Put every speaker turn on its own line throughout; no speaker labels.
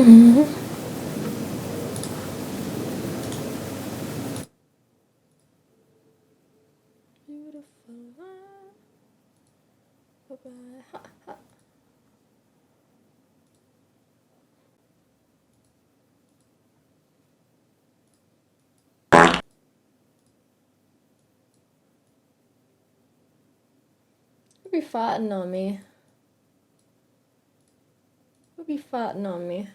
Beautiful life. Bye-bye. Who be farting on me? Who be farting on me?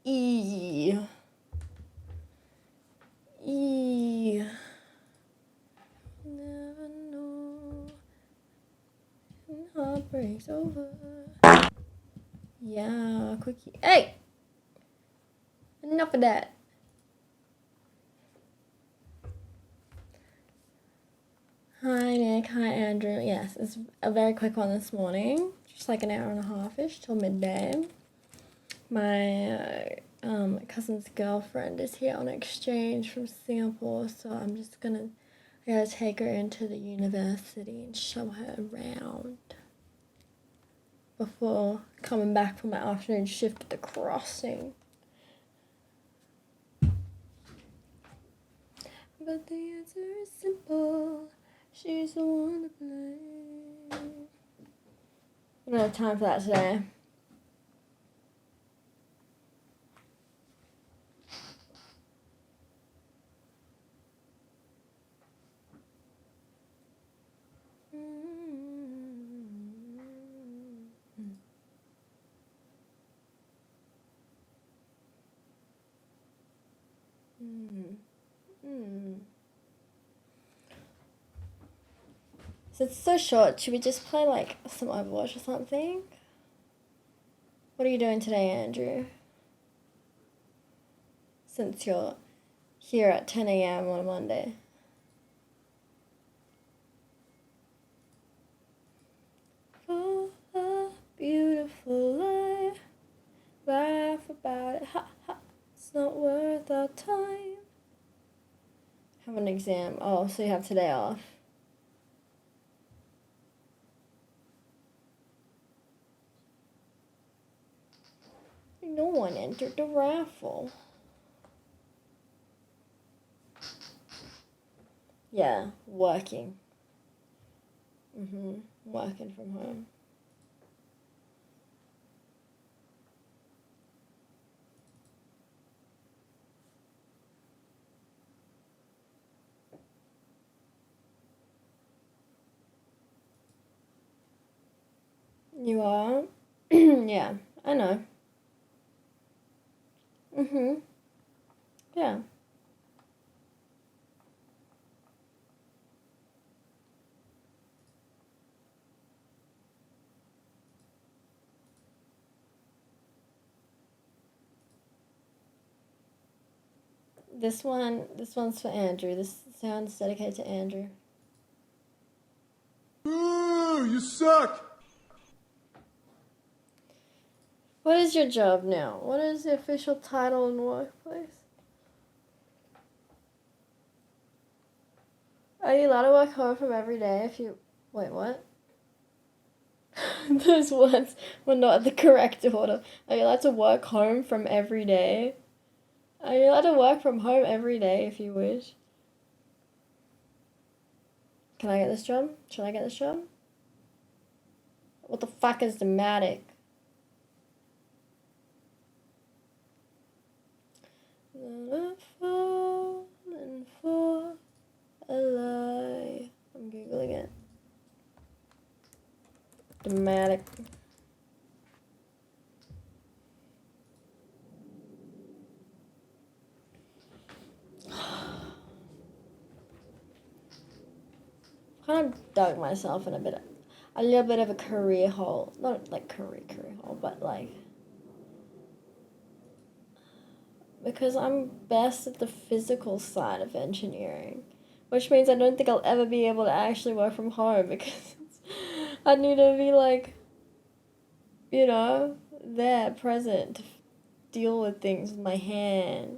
Eee. Eee. Never know when heartbreak's over. Yeah, quickie. Hey! Enough of that. Hi Nick, hi Andrew. Yes, it's a very quick one this morning. Just like an hour and a half-ish till midday. My cousin's girlfriend is here on exchange from Singapore, so I'm just I gotta take her into the university and show her around before coming back from my afternoon shift at the crossing. But the answer is simple. She's the one to blame. I don't have time for that today. So it's so short. Should we just play like some Overwatch or something? What are you doing today, Andrew? Since you're here at 10 a.m. on a Monday. For a beautiful life, laugh about it, ha ha. It's not worth our time. Have an exam. Oh, so you have today off. No one entered the raffle. Yeah, working. Working from home. You are? Yeah, I know. Yeah. This one's for Andrew. This sound's dedicated to Andrew.
Ooh, you suck!
What is your job now? What is the official title in the workplace? Are you allowed to work home from every day if you... Wait, what? Those words were not the correct order. Are you allowed to work home from every day? Are you allowed to work from home every day if you wish? Can I get this job? Should I get this job? What the fuck is dramatic? Falling for a lie. I'm googling it. Dramatic. Kind of dug myself in a little bit of a career hole. Not like career hole, but like because I'm best at the physical side of engineering, which means I don't think I'll ever be able to actually work from home because I need to be like, you know, there, present, to deal with things with my hands.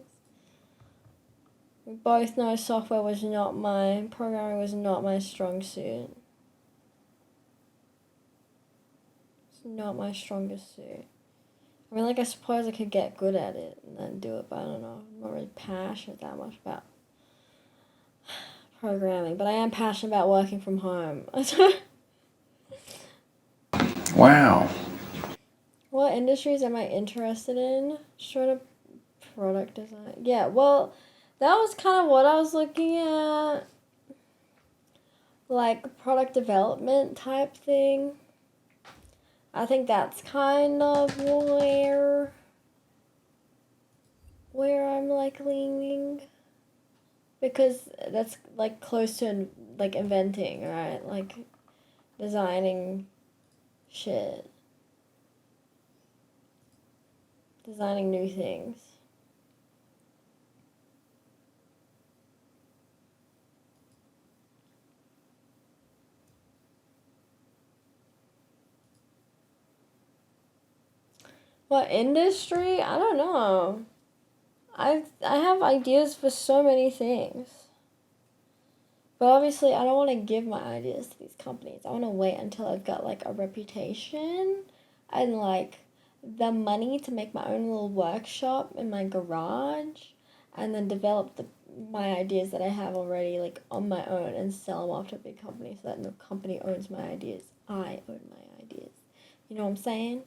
We both know programming was not my strong suit. It's not my strongest suit. I mean, like, I suppose I could get good at it and then do it, but I don't know. I'm not really passionate that much about programming, but I am passionate about working from home.
Wow.
What industries am I interested in? Sort of product design. Yeah, well, that was kind of what I was looking at. Like, product development type thing. I think that's kind of where I'm like leaning, because that's like close to like inventing, right? Like designing shit, designing new things. What industry? I don't know. I have ideas for so many things. But obviously, I don't want to give my ideas to these companies. I want to wait until I've got like a reputation and like the money to make my own little workshop in my garage, and then develop my ideas that I have already like on my own and sell them off to a big company so that no company owns my ideas. I own my ideas. You know what I'm saying?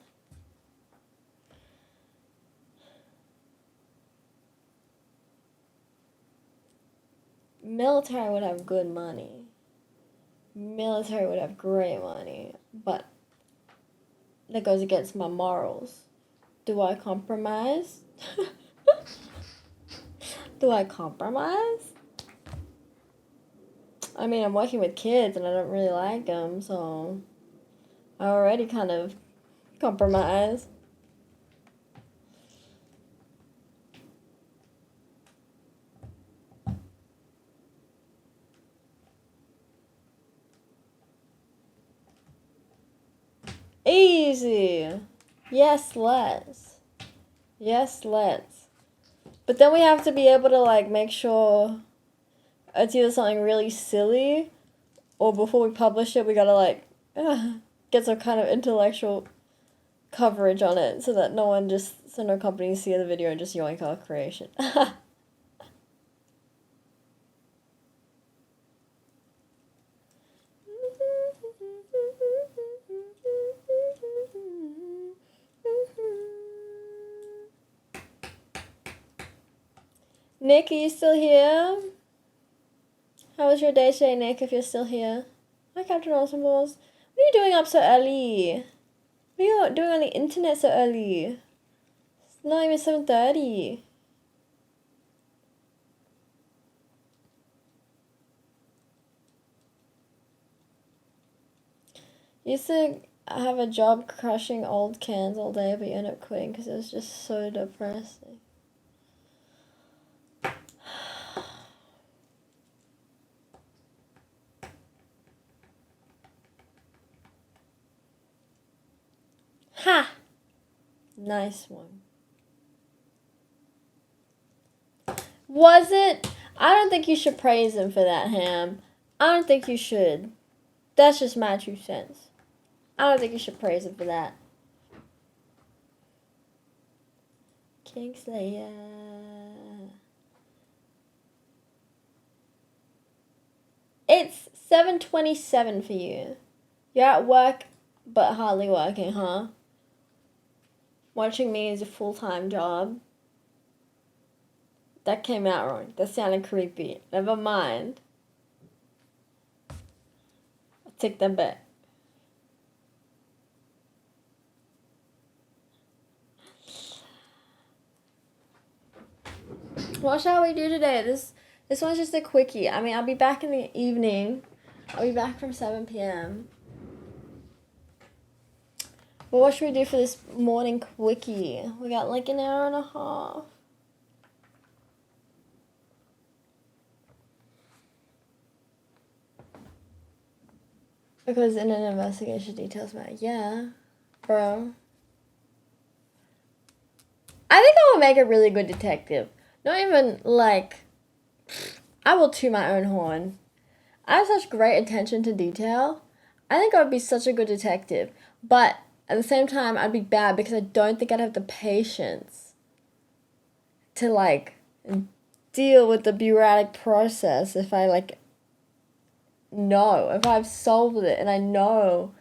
Military would have good money. Military would have great money, but that goes against my morals. Do I compromise? Do I compromise? I mean, I'm working with kids and I don't really like them, so I already kind of compromise. Easy. Yes, let's. Yes, let's. But then we have to be able to like make sure it's either something really silly, or before we publish it, we gotta like get some kind of intellectual coverage on it so that so no companies see the video and just yoink our creation. Nick, are you still here? How was your day today, Nick, if you're still here? Hi, Captain Awesome Balls. What are you doing up so early? What are you doing on the internet so early? It's not even 7:30. You used to have a job crushing old cans all day, but you end up quitting because it was just so depressing. Ha! Nice one. Was it? I don't think you should praise him for that, Ham. I don't think you should. That's just my 2 cents. I don't think you should praise him for that. Kingslayer. It's 7:27 for you. You're at work, but hardly working, huh? Watching me is a full-time job. That came out wrong. That sounded creepy. Never mind. I'll take that back. What shall we do today? This one's just a quickie. I mean, I'll be back in the evening. I'll be back from 7 p.m. But what should we do for this morning quickie? We got like an hour and a half. Because in an investigation, details matter. Yeah, bro. I think I will make a really good detective. Not even like, I will toot my own horn. I have such great attention to detail. I think I would be such a good detective. But at the same time, I'd be bad because I don't think I'd have the patience to, like, deal with the bureaucratic process if I, like, know. If I've solved it and I know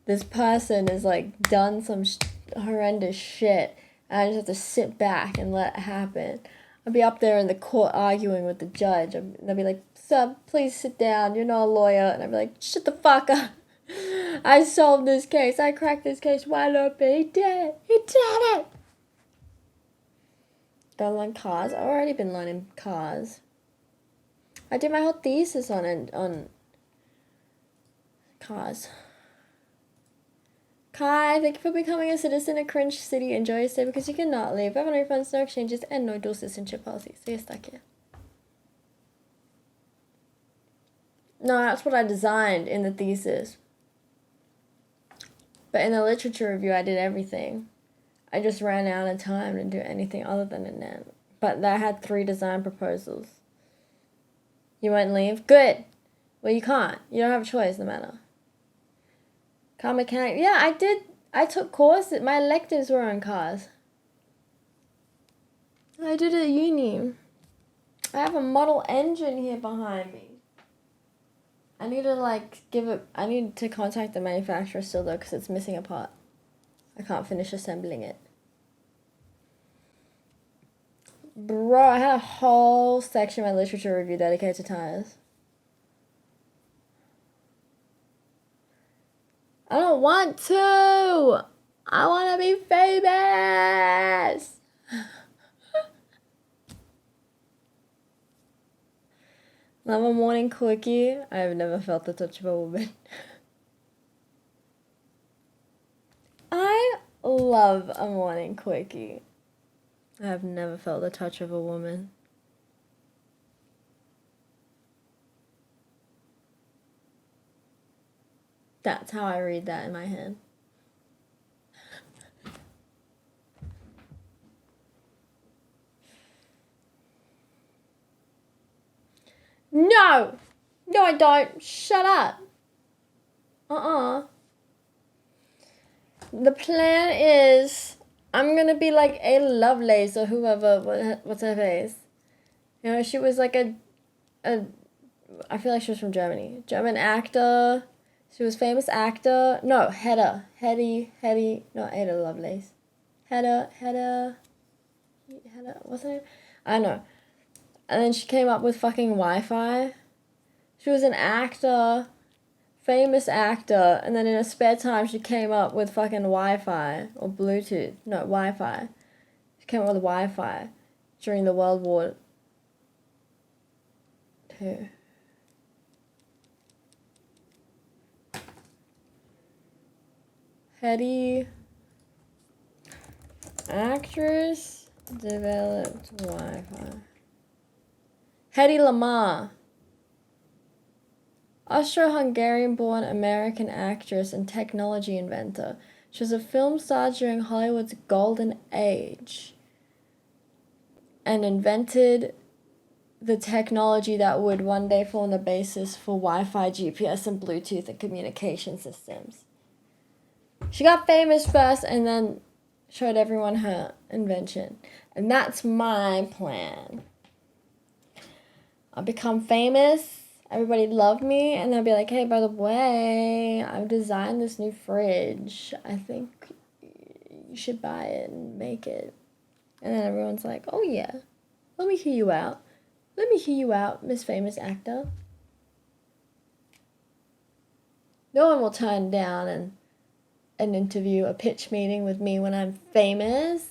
this person has, like, done some horrendous shit, and I just have to sit back and let it happen. I'd be up there in the court arguing with the judge. They'd be like, "Sir, please sit down. You're not a lawyer." And I'd be like, "Shut the fuck up. I solved this case. I cracked this case wide open. He did it. He did it." Don't learn cars. I've already been learning cars. I did my whole thesis on cars. Kai, thank you for becoming a citizen of Cringe City. Enjoy your stay because you cannot leave. I have no refunds, no exchanges, and no dual citizenship policy. So you're stuck here. No, that's what I designed in the thesis. But in the literature review, I did everything. I just ran out of time to do anything other than it. But I had 3 design proposals. You won't leave? Good. Well, you can't. You don't have a choice, no matter. Car mechanic. Yeah, I did. I took courses. My electives were on cars. I did it at uni. I have a model engine here behind me. I need to, like, I need to contact the manufacturer still, though, because it's missing a part. I can't finish assembling it. Bro, I had a whole section of my literature review dedicated to tires. I don't want to. I want to be famous. Love a morning quickie. I have never felt the touch of a woman. I love a morning quickie. I have never felt the touch of a woman. That's how I read that in my head. No! No, I don't. Shut up. The plan is I'm gonna be like a Lovelace or whoever, what's her face? You know, she was like I feel like she was from Germany. German actor. She was famous actor. No, Hedy, not Ada Lovelace. Hedda, what's her name? I don't know. And then she came up with fucking Wi-Fi. She was an actor, famous actor, and then in her spare time she came up with fucking Wi-Fi or Bluetooth. No, Wi-Fi. She came up with Wi-Fi during the World War II. Hedy actress developed Wi-Fi. Hedy Lamarr. Austro-Hungarian-born American actress and technology inventor. She was a film star during Hollywood's golden age and invented the technology that would one day form the basis for Wi-Fi, GPS, and Bluetooth and communication systems. She got famous first and then showed everyone her invention. And that's my plan. I'll become famous. Everybody love me, and they'll be like, "Hey, by the way, I've designed this new fridge. I think you should buy it and make it." And then everyone's like, "Oh yeah, let me hear you out. Let me hear you out, Miss Famous Actor." No one will turn down an interview, a pitch meeting with me when I'm famous.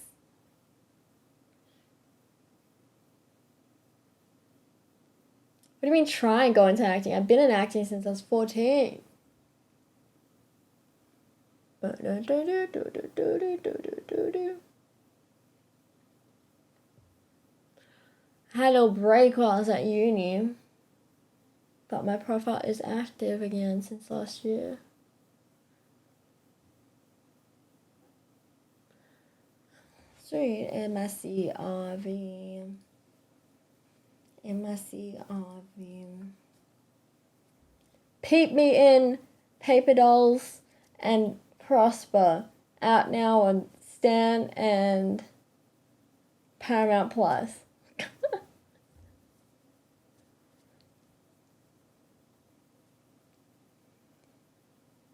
What do you mean try and go into acting? I've been in acting since I was 14. I had a little break while I was at uni. But my profile is active again since last year. Sweet. MSCRV. Peep me in Paper Dolls and Prosper out now on Stan and Paramount Plus.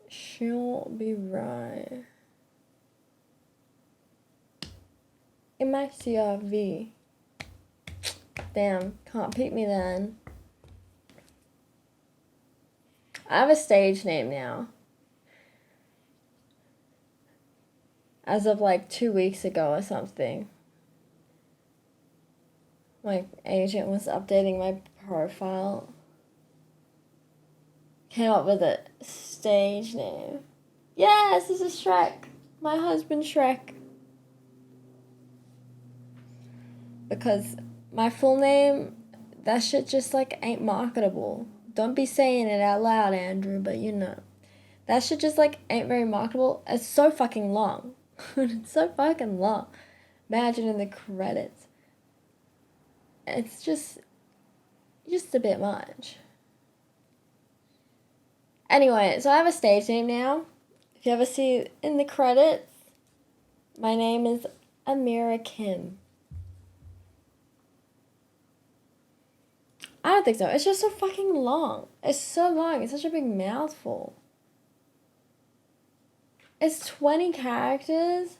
She'll be right. MXCRV. Damn, can't pick me then. I have a stage name now. As of like 2 weeks ago or something. My agent was updating my profile. Came up with a stage name. Yes, this is Shrek. My husband Shrek. Because my full name, that shit just like ain't marketable. Don't be saying it out loud, Andrew, but you know. That shit just like ain't very marketable. It's so fucking long. It's so fucking long. Imagine in the credits. It's just a bit much. Anyway, so I have a stage name now. If you ever see in the credits, my name is Amira Kim. I don't think so. It's just so fucking long. It's so long. It's such a big mouthful. It's 20 characters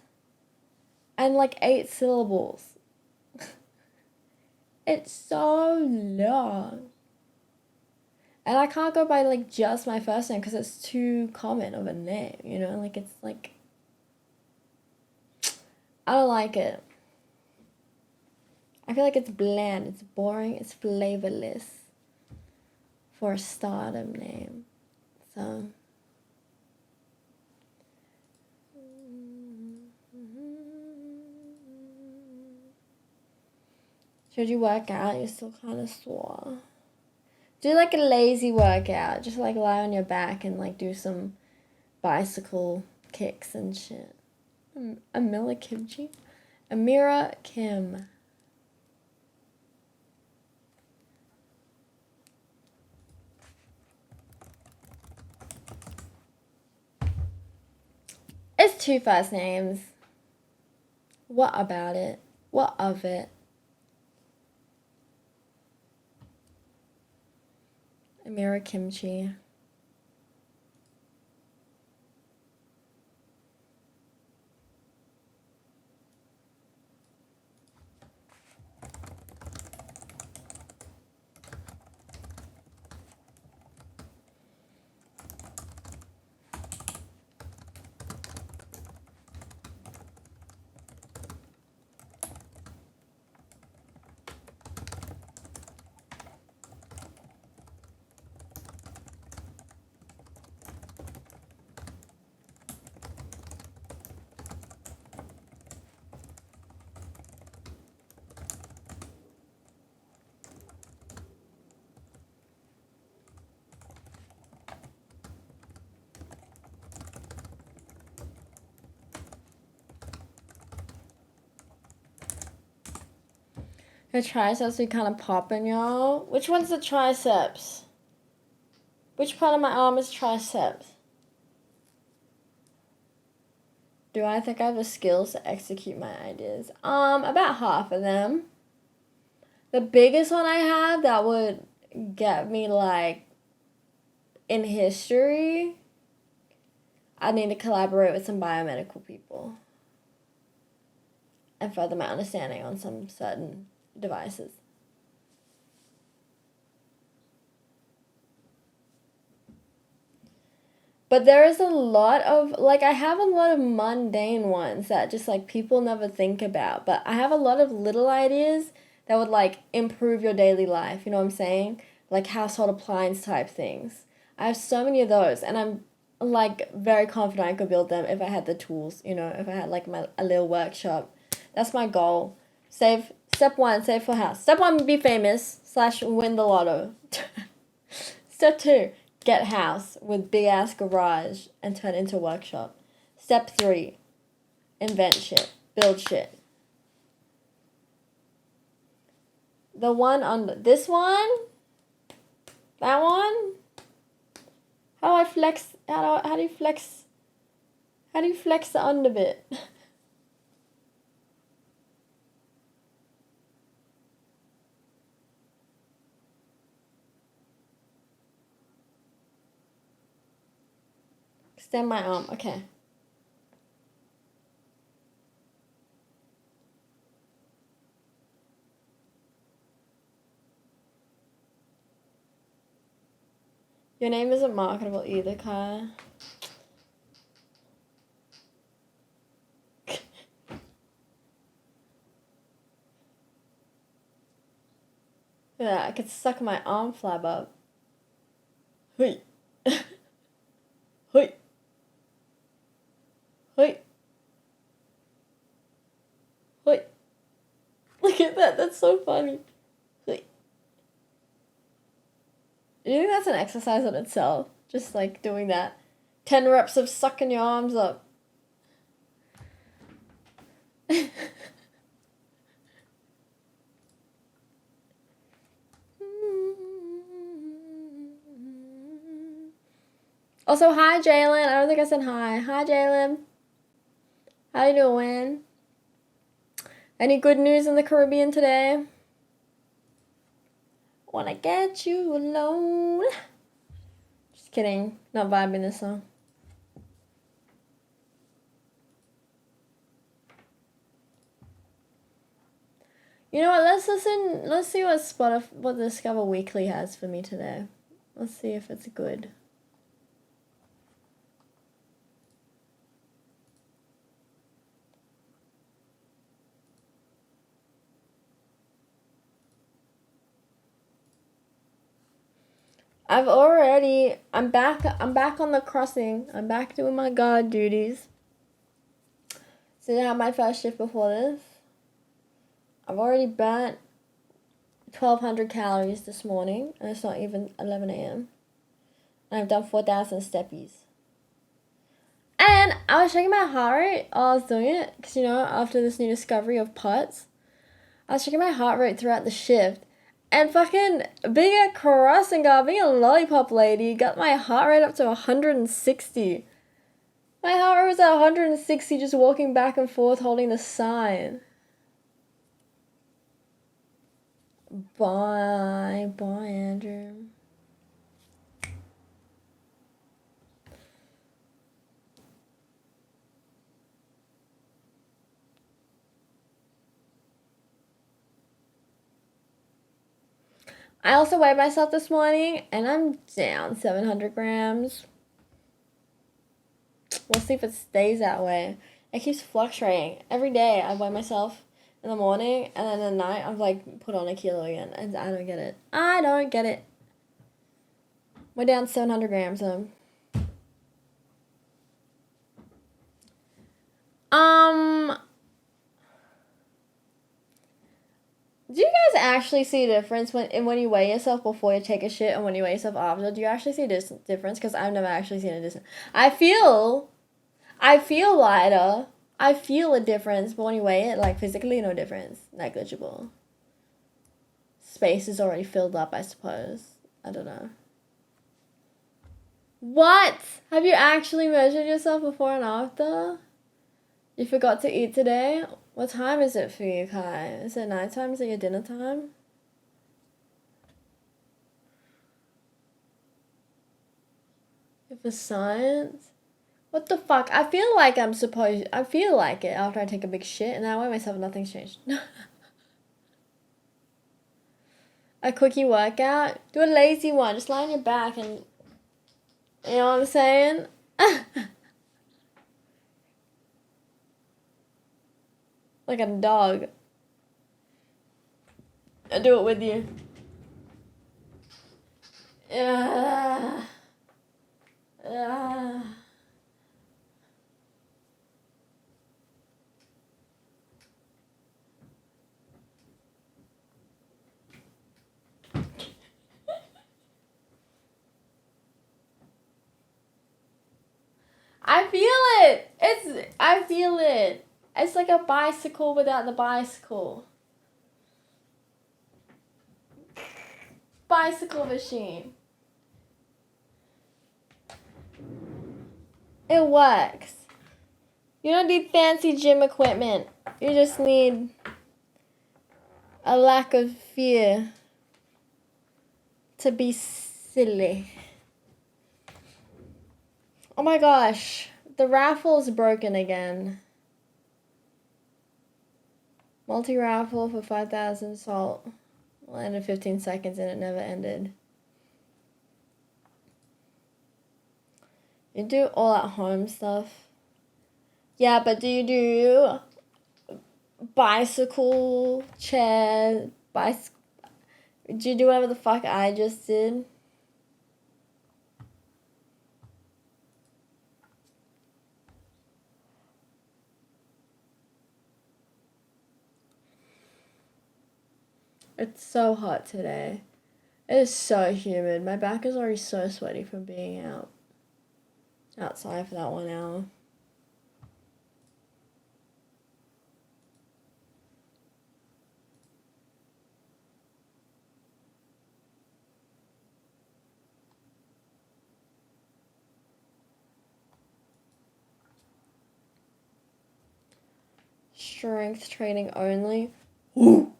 and like 8 syllables. It's so long. And I can't go by like just my first name because it's too common of a name, you know? Like it's like, I don't like it. I feel like it's bland, it's boring, it's flavorless for a stardom name. So. Should you work out? You're still kind of sore. Do like a lazy workout. Just like lie on your back and like do some bicycle kicks and shit. Amira Kimchi? Amira Kim. It's 2 first names. What about it? What of it? Amira Kimchi. Her triceps be kind of popping, y'all. Which one's the triceps? Which part of my arm is triceps? Do I think I have the skills to execute my ideas? About half of them. The biggest one I have that would get me like in history, I need to collaborate with some biomedical people and further my understanding on some certain devices. But there is a lot of, like, I have a lot of mundane ones that just, like, people never think about. But I have a lot of little ideas that would, like, improve your daily life. You know what I'm saying? Like, household appliance type things. I have so many of those. And I'm, like, very confident I could build them if I had the tools. You know, if I had, like, a little workshop. That's my goal. Save, step 1, save for house. Step 1, be famous / win the lotto. Step 2. Get house with big ass garage and turn into workshop. Step 3, invent shit, build shit. The one on this one, that one. How do I flex? How do you flex? How do you flex the under bit? Extend my arm. Okay. Your name isn't marketable either, Kai. Yeah, I could suck my arm flab up. Hui. Hui. Hui. Hui. Look at that, that's so funny. Hui. Do you think that's an exercise in itself? Just like doing that. 10 reps of sucking your arms up. Also, hi Jalen. I don't think I said hi. Hi Jalen. How you doing? Any good news in the Caribbean today? Wanna get you alone. Just kidding. Not vibing this song. You know what? Let's listen. Let's see what Discover Weekly has for me today. Let's see if it's good. I'm back on the crossing. I'm back doing my guard duties. So I had my first shift before this. I've already burnt 1,200 calories this morning, and it's not even 11 a.m. And I've done 4,000 steppies. And I was checking my heart rate while I was doing it, because, you know, after this new discovery of POTS, I was checking my heart rate throughout the shift. And fucking being a crossing guard, being a lollipop lady, got my heart rate up to 160. My heart rate was at 160 just walking back and forth holding the sign. Bye, Andrew. I also weighed myself this morning, and I'm down 700 grams. We'll see if it stays that way. It keeps fluctuating. Every day I weigh myself in the morning, and then at night I've like put on a kilo again, and I don't get it. I don't get it. We're down 700 grams though. Do you guys actually see a difference when you weigh yourself before you take a shit and when you weigh yourself after? Do you actually see a difference? Because I've never actually seen a difference. I feel lighter. I feel a difference, but when you weigh it, like physically, no difference. Negligible. Space is already filled up, I suppose. I don't know. What? Have you actually measured yourself before and after? You forgot to eat today? What time is it for you, Kai? Is it nighttime? Is it your dinner time? For science? What the fuck? I feel like I feel like it after I take a big shit, and then I weigh myself, nothing's changed. A quickie workout? Do a lazy one. Just lie on your back and... You know what I'm saying? Like a dog. I do it with you. Yeah. I feel it. I feel it. It's like a bicycle without the bicycle. Bicycle machine. It works. You don't need fancy gym equipment. You just need a lack of fear to be silly. Oh my gosh, the raffle's broken again. Multi-raffle for 5,000 salt. Well, ended 15 seconds and it never ended. You do all at home stuff. Yeah, but do you do bicycle, chair, do you do whatever the fuck I just did? It's so hot today. It is so humid. My back is already so sweaty from being outside for that 1 hour. Strength training only. Ooh.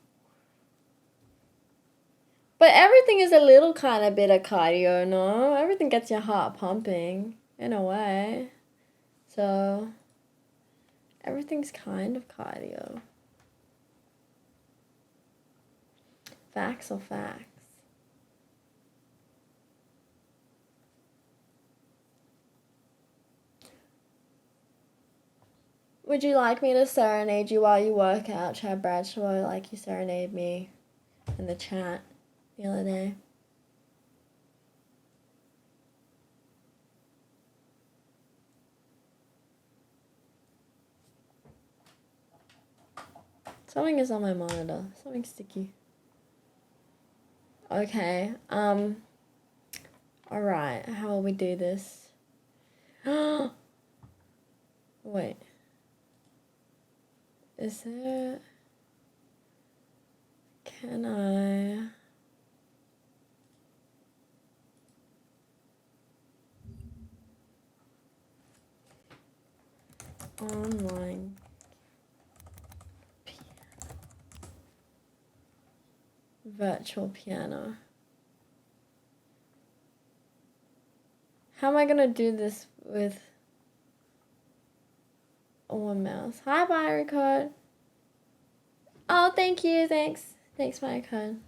But everything is a little kind of bit of cardio, no? Everything gets your heart pumping, in a way. So, everything's kind of cardio. Facts are facts. Would you like me to serenade you while you work out, Chad Bradshaw, like you serenaded me in the chat the other day? Something is on my monitor. Something sticky. Okay. Alright. How will we do this? Wait. Is there... Can I... Online... Virtual piano. How am I gonna do this with one mouse? Hi, Byrecode. Oh, thank you. Thanks, Byrecode.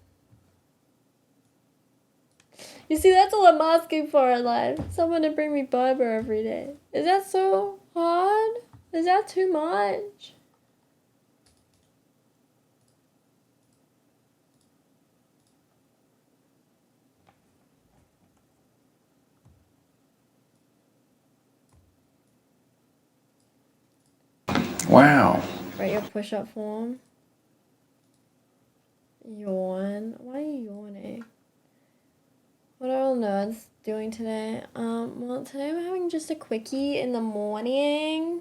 You see, that's all I'm asking for in life. Someone to bring me boba every day. Is that so hard? Is that too much?
Wow.
Write your push-up form. Yawn. Why are you yawning? What are all nerds doing today? Well, today we're having just a quickie in the morning.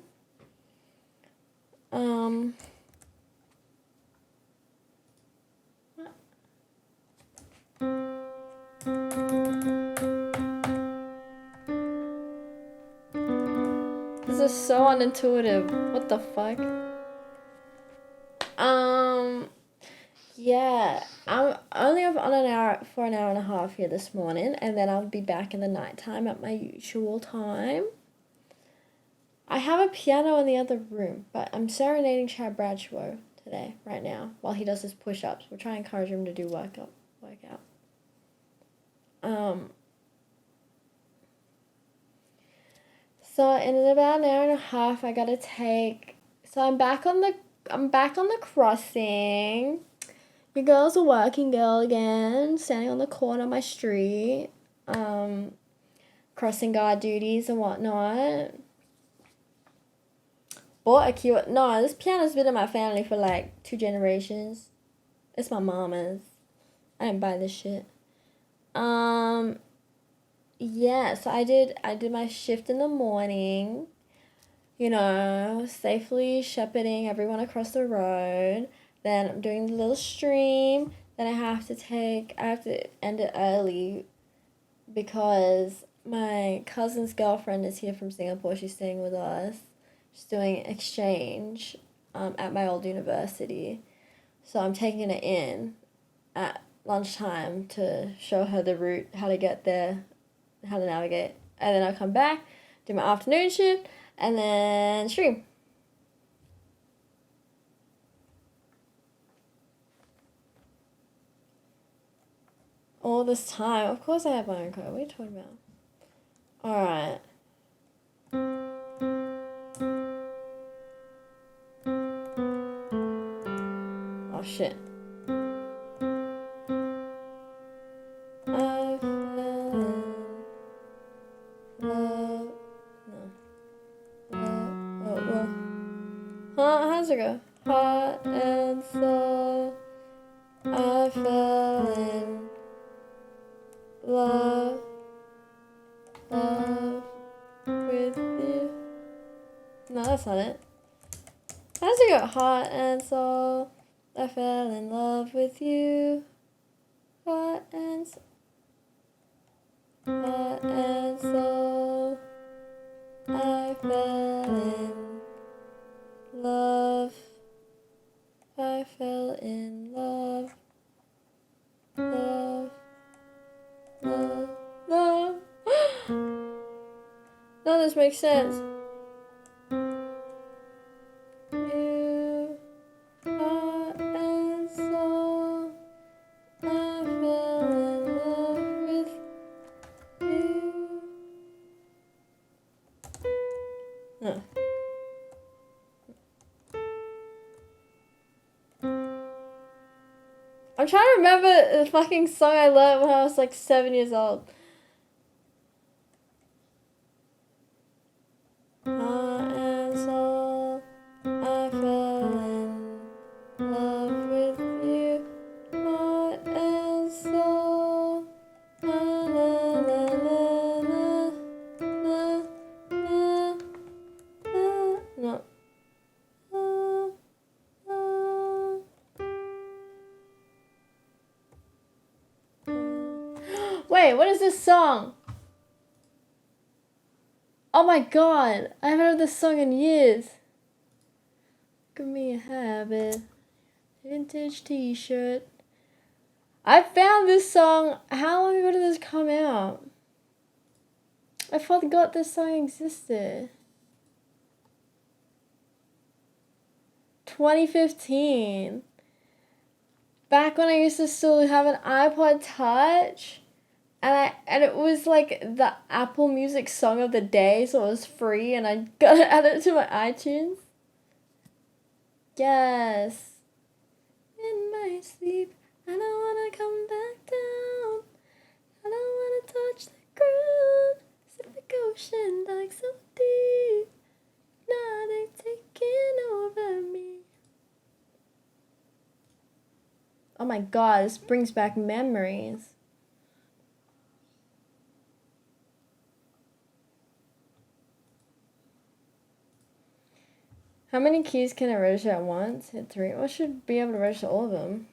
This is so unintuitive. What the fuck? Yeah, I'm only on an hour for an hour and a half here this morning, and then I'll be back in the nighttime at my usual time. I have a piano in the other room, but I'm serenading Chad Bradshaw today, right now, while he does his push-ups. We're trying to encourage him to do workout. So in about an hour and a half, I gotta take. So I'm back on the crossing. Your girl's a working girl again, standing on the corner of my street, crossing guard duties and whatnot. Bought a cute. No, this piano's been in my family for like 2 generations. It's my mama's. I didn't buy this shit. Yeah, so I did my shift in the morning, you know, safely shepherding everyone across the road. Then I'm doing the little stream. Then I have to end it early because my cousin's girlfriend is here from Singapore. She's staying with us. just doing exchange at my old university. So I'm taking it in at lunchtime to show her the route, how to get there, how to navigate. And then I'll come back, do my afternoon shift, and then stream. All this time. Of course I have my own car. What are you talking about? Alright. Oh shit. I fell in love. No. Oh, well. Huh? How's it go? Heart and soul. I fell in love. Love with you. No, that's not it. How's it go? Heart and soul. I fell in love with you. Heart and soul. Heart and soul. I fell in love. I fell in love. Love. Love. Love. None of this makes sense. You, heart and soul. I fell in love with you. No. I'm trying to remember the fucking song I learned when I was like 7 years old. Heart and soul, I fell in love with you. Heart and soul, la la la la la la la la. No. Wait, what is this song? Oh my god, I haven't heard this song in years. Give me a habit. Vintage t-shirt. I found this song. How long ago did this come out? I forgot this song existed. 2015. Back when I used to still have an iPod Touch. And it was like the Apple Music song of the day, so it was free, and I got to add it to my iTunes. Yes. In my sleep, I don't wanna come back down. I don't wanna touch the ground. Pacific Ocean, like so deep. Nothing taking over me. Oh my god, this brings back memories. How many keys can I register at once? Hit 3. Well, I should be able to register all of them.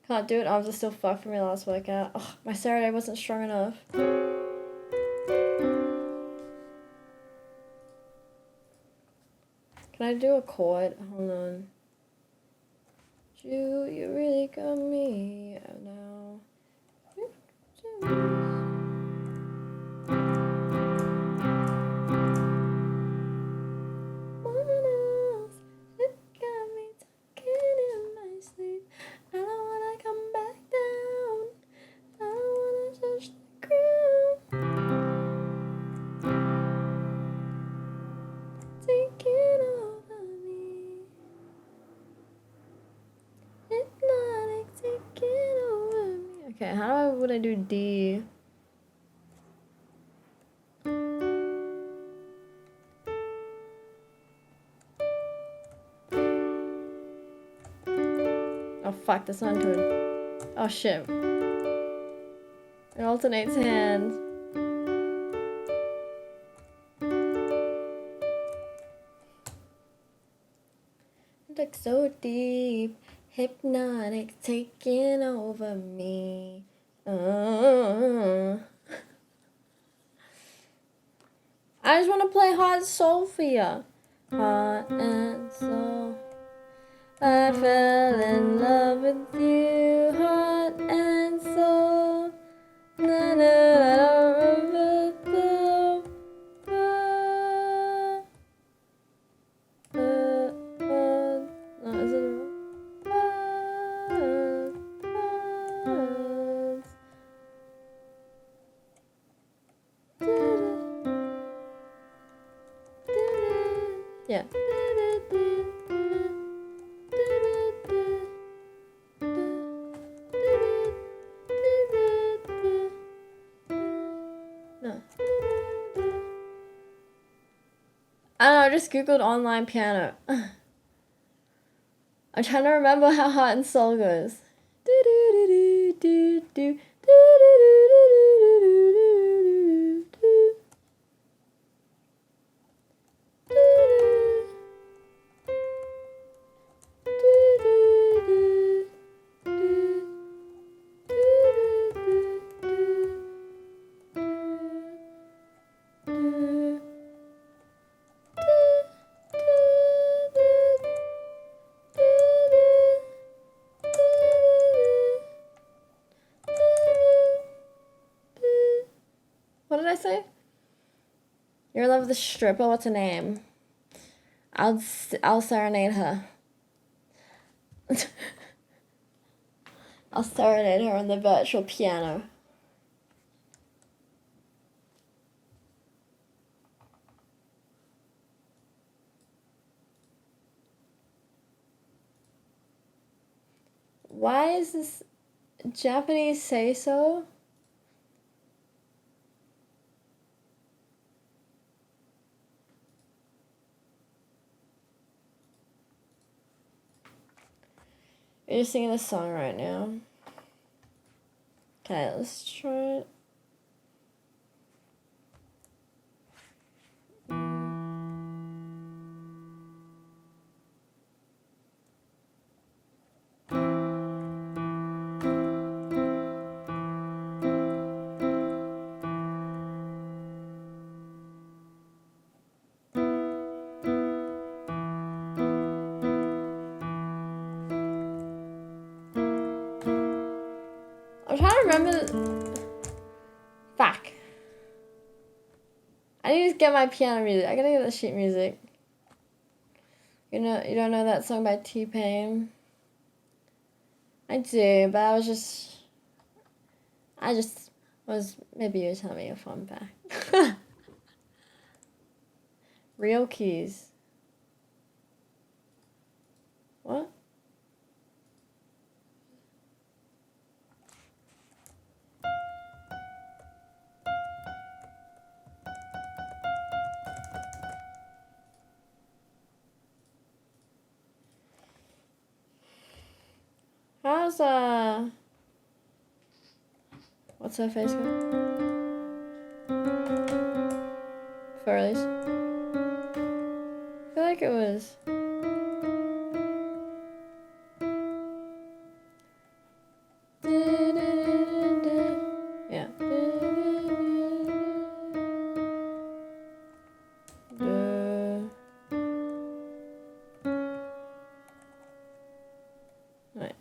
Can't do it. Arms are still fucked from my last workout. Ugh, my Saturday wasn't strong enough. Can I do a chord? Hold on. You really got me out now. Okay, how would I do D? Oh fuck, that's not good. Oh shit. It alternates hands. Like so deep, hypnotic, taking over me. I just want to play Hard Soul for ya. heart and soul. I fell in love with you, heart and soul. Na na na no, is it yeah. No. I don't know, I just googled online piano. I'm trying to remember how Heart and Soul goes. What did I say? You're in love with the stripper. What's her name? I'll serenade her. I'll serenade her on the virtual piano. Why is this Japanese say so? You're just singing this song right now. Okay, let's try it. I'm trying to remember. Fuck. I need to get my piano music. I gotta get the sheet music. You don't know that song by T-Pain? I do, but I just was, maybe you're telling me a fun fact. Real keys. What? How's, what's her face called? Furley's. I feel like it was. Yeah. Right.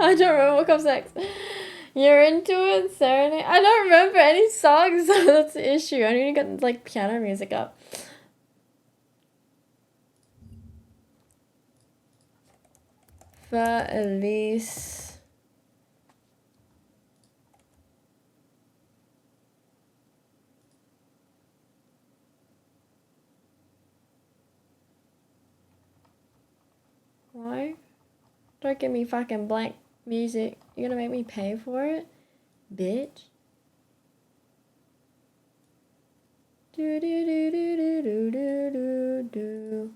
I don't remember what comes next. You're into it, serenade. I don't remember any songs. That's the issue. I need to get like piano music up. For Elise. Why? Don't give me fucking blank music. You're gonna make me pay for it? Bitch. Do do do do do do do do do.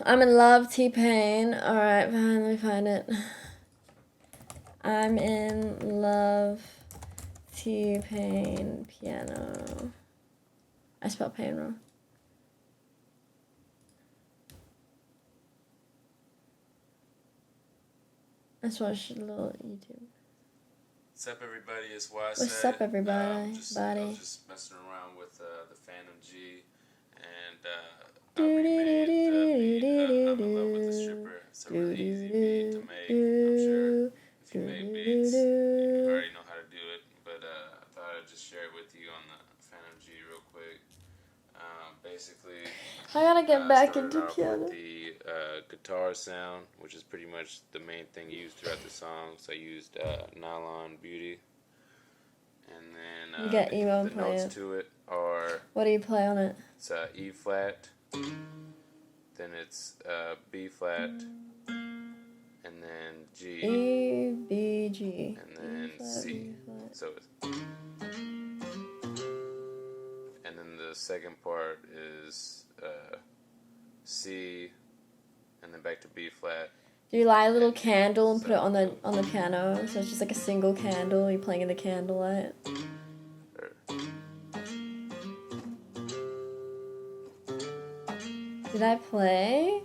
I'm in love, T-Pain. Alright, fine, let me find it. I'm in love, T-Pain, piano. I spelled pain wrong. Let's watch a little YouTube.
What's up, everybody? It's YSA.
What's up, everybody?
I was just messing around with the Phantom G, and I remade I'm in love with the stripper. It's a really easy beat to make. I'm sure if you make beats, you already know how to do it. But I thought I'd just share it with you on the Phantom G real quick. Basically,
I gotta get back
started
into
off
piano.
with the guitar sound, which is pretty much the main thing used throughout the song. So I used Nylon Beauty, and then
You get emo and
the
play
notes
it.
to it are
What do you play on it?
it's E flat, then it's B flat, and then G,
E, B, G.
and then
E flat,
C.
B flat.
So it's, and then the second part is C, and then back to B flat.
Do you light a little candle and put it on the piano? So it's just like a single candle. You're playing in the candlelight. Did I play?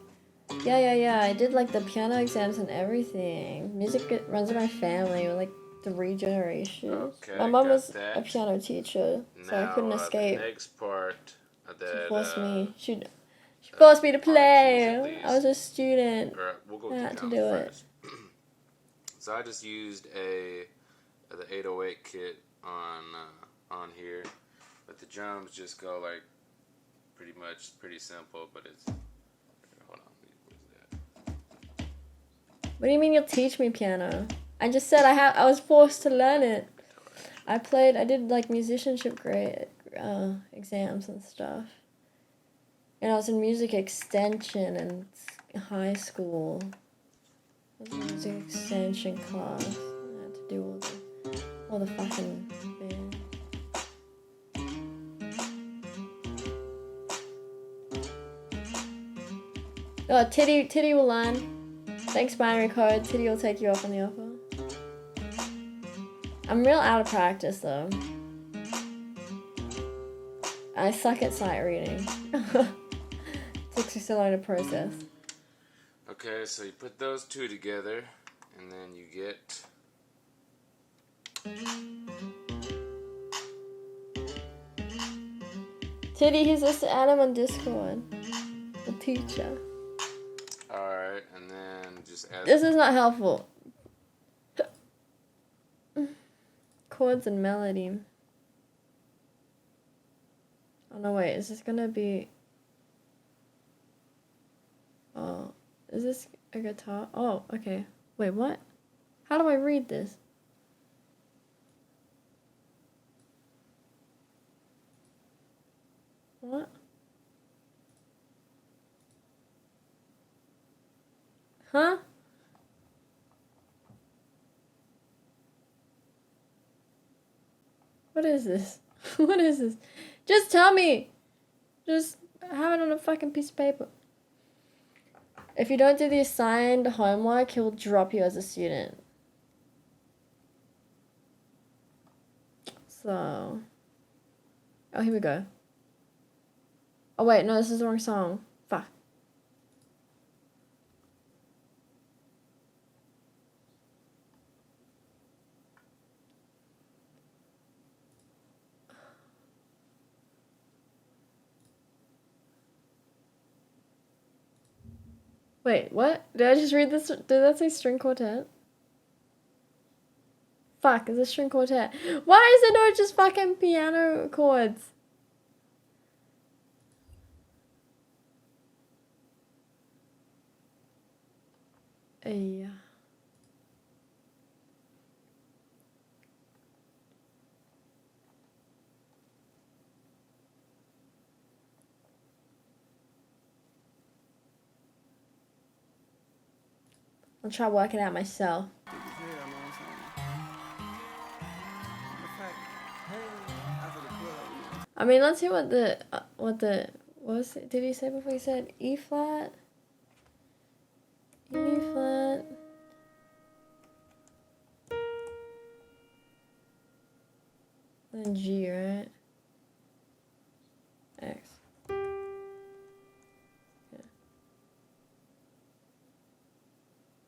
Yeah. I did like the piano exams and everything. Music runs in my family. We're like 3 generations.
Okay,
My mom
got
was
that.
a piano teacher, so I couldn't escape.
The next part that
She forced me. She forced me to
on the keys
play.
at least.
I was a student.
We'll go
I had to
keys
do it.
first. So I just used the 808 kit on here, but the drums just go like pretty simple. But it's hold on, where's that?
What do you mean you'll teach me piano? I just said I was forced to learn it. I did like musicianship grade exams and stuff. And I was in music extension in high school. I was in music extension class. I had to do all the fucking band. Oh, Titty will learn. Thanks, binary code. Titty will take you up on the offer. I'm real out of practice though. I suck at sight reading. Takes me so long to process.
Okay, so you put those two together, and then you get
Titty, he's just Adam on Discord. The teacher.
alright, and then just add
This is not helpful. Chords and melody. Oh no, wait, is this gonna be... Oh, is this a guitar? Oh, okay. Wait, what? How do I read this? What? Huh? What is this? What is this? Just tell me! Just have it on a fucking piece of paper. If you don't do the assigned homework, he'll drop you as a student. So... Oh, here we go. Oh wait, no, this is the wrong song. Fuck. Wait, what? Did I just read this? Did that say string quartet? Fuck, is it string quartet? Why is it not just fucking piano chords? Yeah. I'll try working out myself. I mean, let's hear what was it? Did he say before? He said E flat, flat. Then G, right? X. Yeah.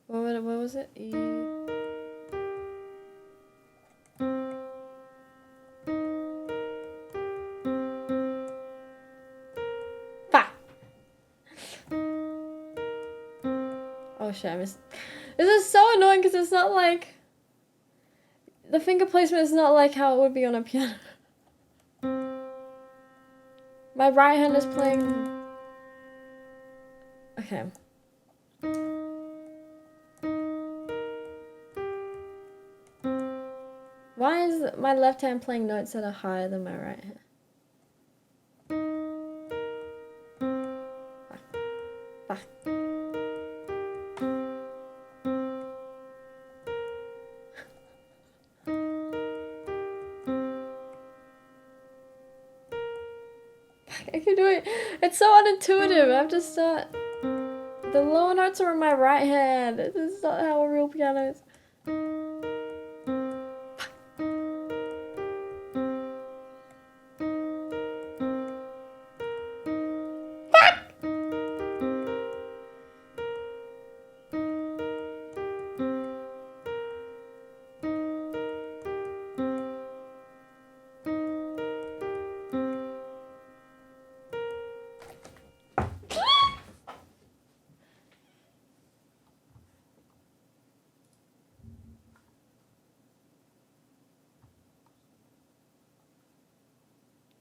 What was it? E. Fuck! Oh shit, I missed. This is so annoying because it's not like. The finger placement is not like how it would be on a piano. My right hand is playing. Okay. Why is my left hand playing notes that are higher than my right hand? Fuck. I can do it. It's so unintuitive. I have to start. The lower notes are in my right hand. This is not how a real piano is.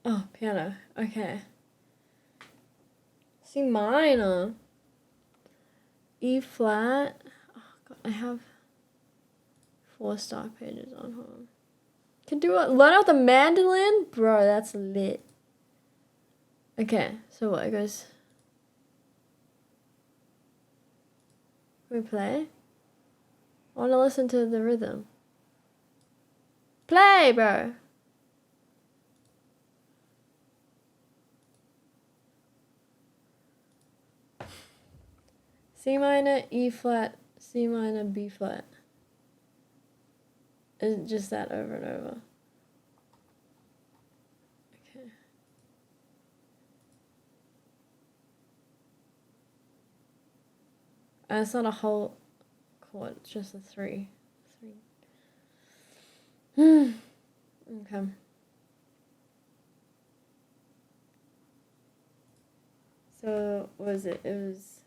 Oh, piano. Okay. C minor. E flat. Oh god, I have 4 stock pages on home. Can do it. Learn out the mandolin? Bro, that's lit. Okay, so what? It goes. Can we play? I want to listen to the rhythm. Play, bro! C minor, E flat, C minor, B flat. It's just that over and over. Okay. And it's not a whole chord, it's just a 3. 3. Okay. So, what was it? It was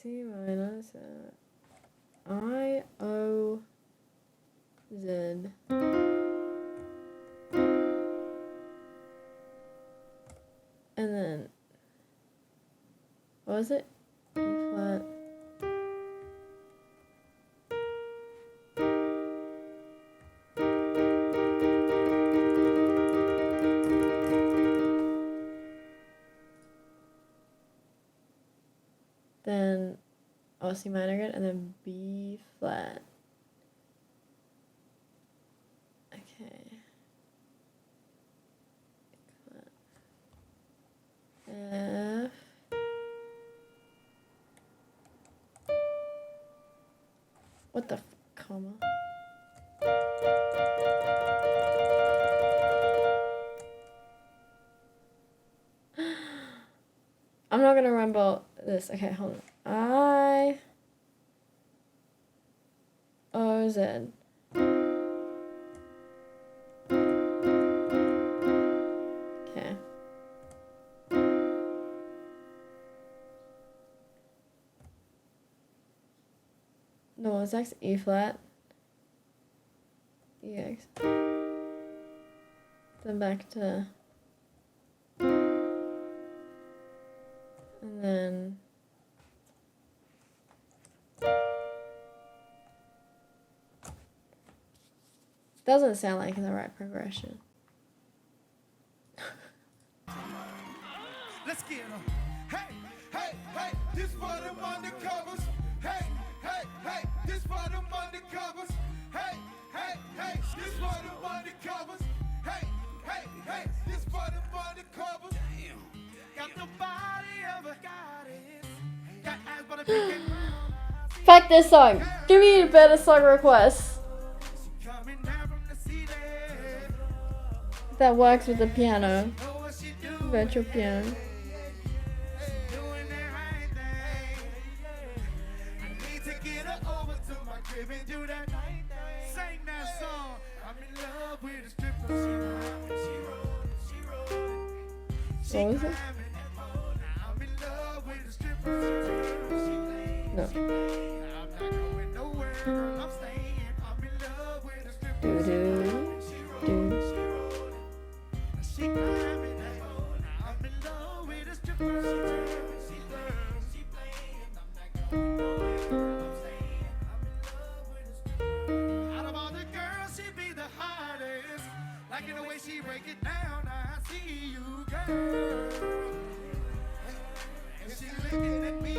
C minor, so I, O, Z. And then, what was it? E flat. Then C minor again, and then B flat. Okay. F. What the comma? I'm not gonna remember this. Okay, hold on. I, O, Z. Okay. No, it's X, E flat, E X. Then back to, and then. Doesn't sound like the right progression.
Let's get 'em. Hey, hey, hey, this for them undercovers. Hey, hey, hey, this for them undercovers. Hey, hey, hey, this for them undercovers. Hey, hey, hey, this for them undercovers. Got the body of a goddess.
Fuck this song. Give me a better song request that works with the piano. Virtual piano. What was it? No. Do do do.
Out of all the girls, she be the hottest. Liking the way she break it down. I see you, girl. And she looking at me.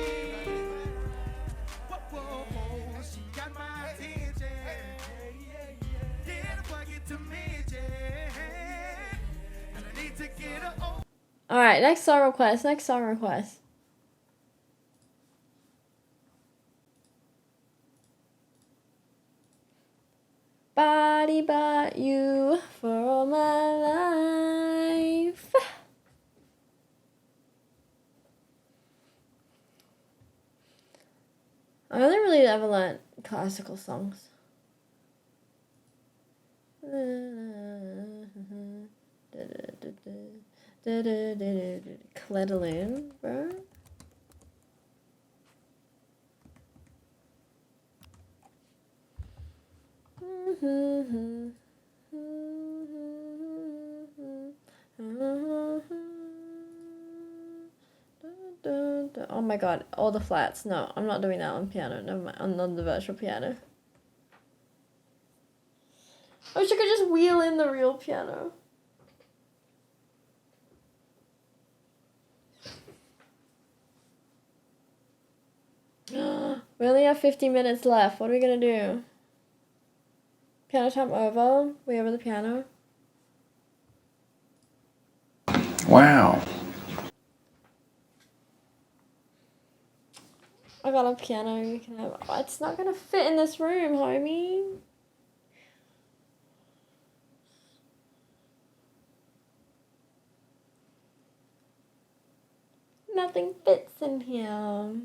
Whoa, whoa, whoa. She got my attention. Get a bucket to midget. And I need to get her over.
Alright, next song request. Next song request. Body but you for all my life. I only really ever learned classical songs. Cledalune, bro. Oh my god, all the flats. No, I'm not doing that on piano. Never mind, on the virtual piano. I wish I could just wheel in the real piano. We only have 50 minutes left. What are we gonna do? Piano time over? We over the piano?
Wow.
I got a piano you can have. Oh, it's not gonna fit in this room, homie. Nothing fits in here.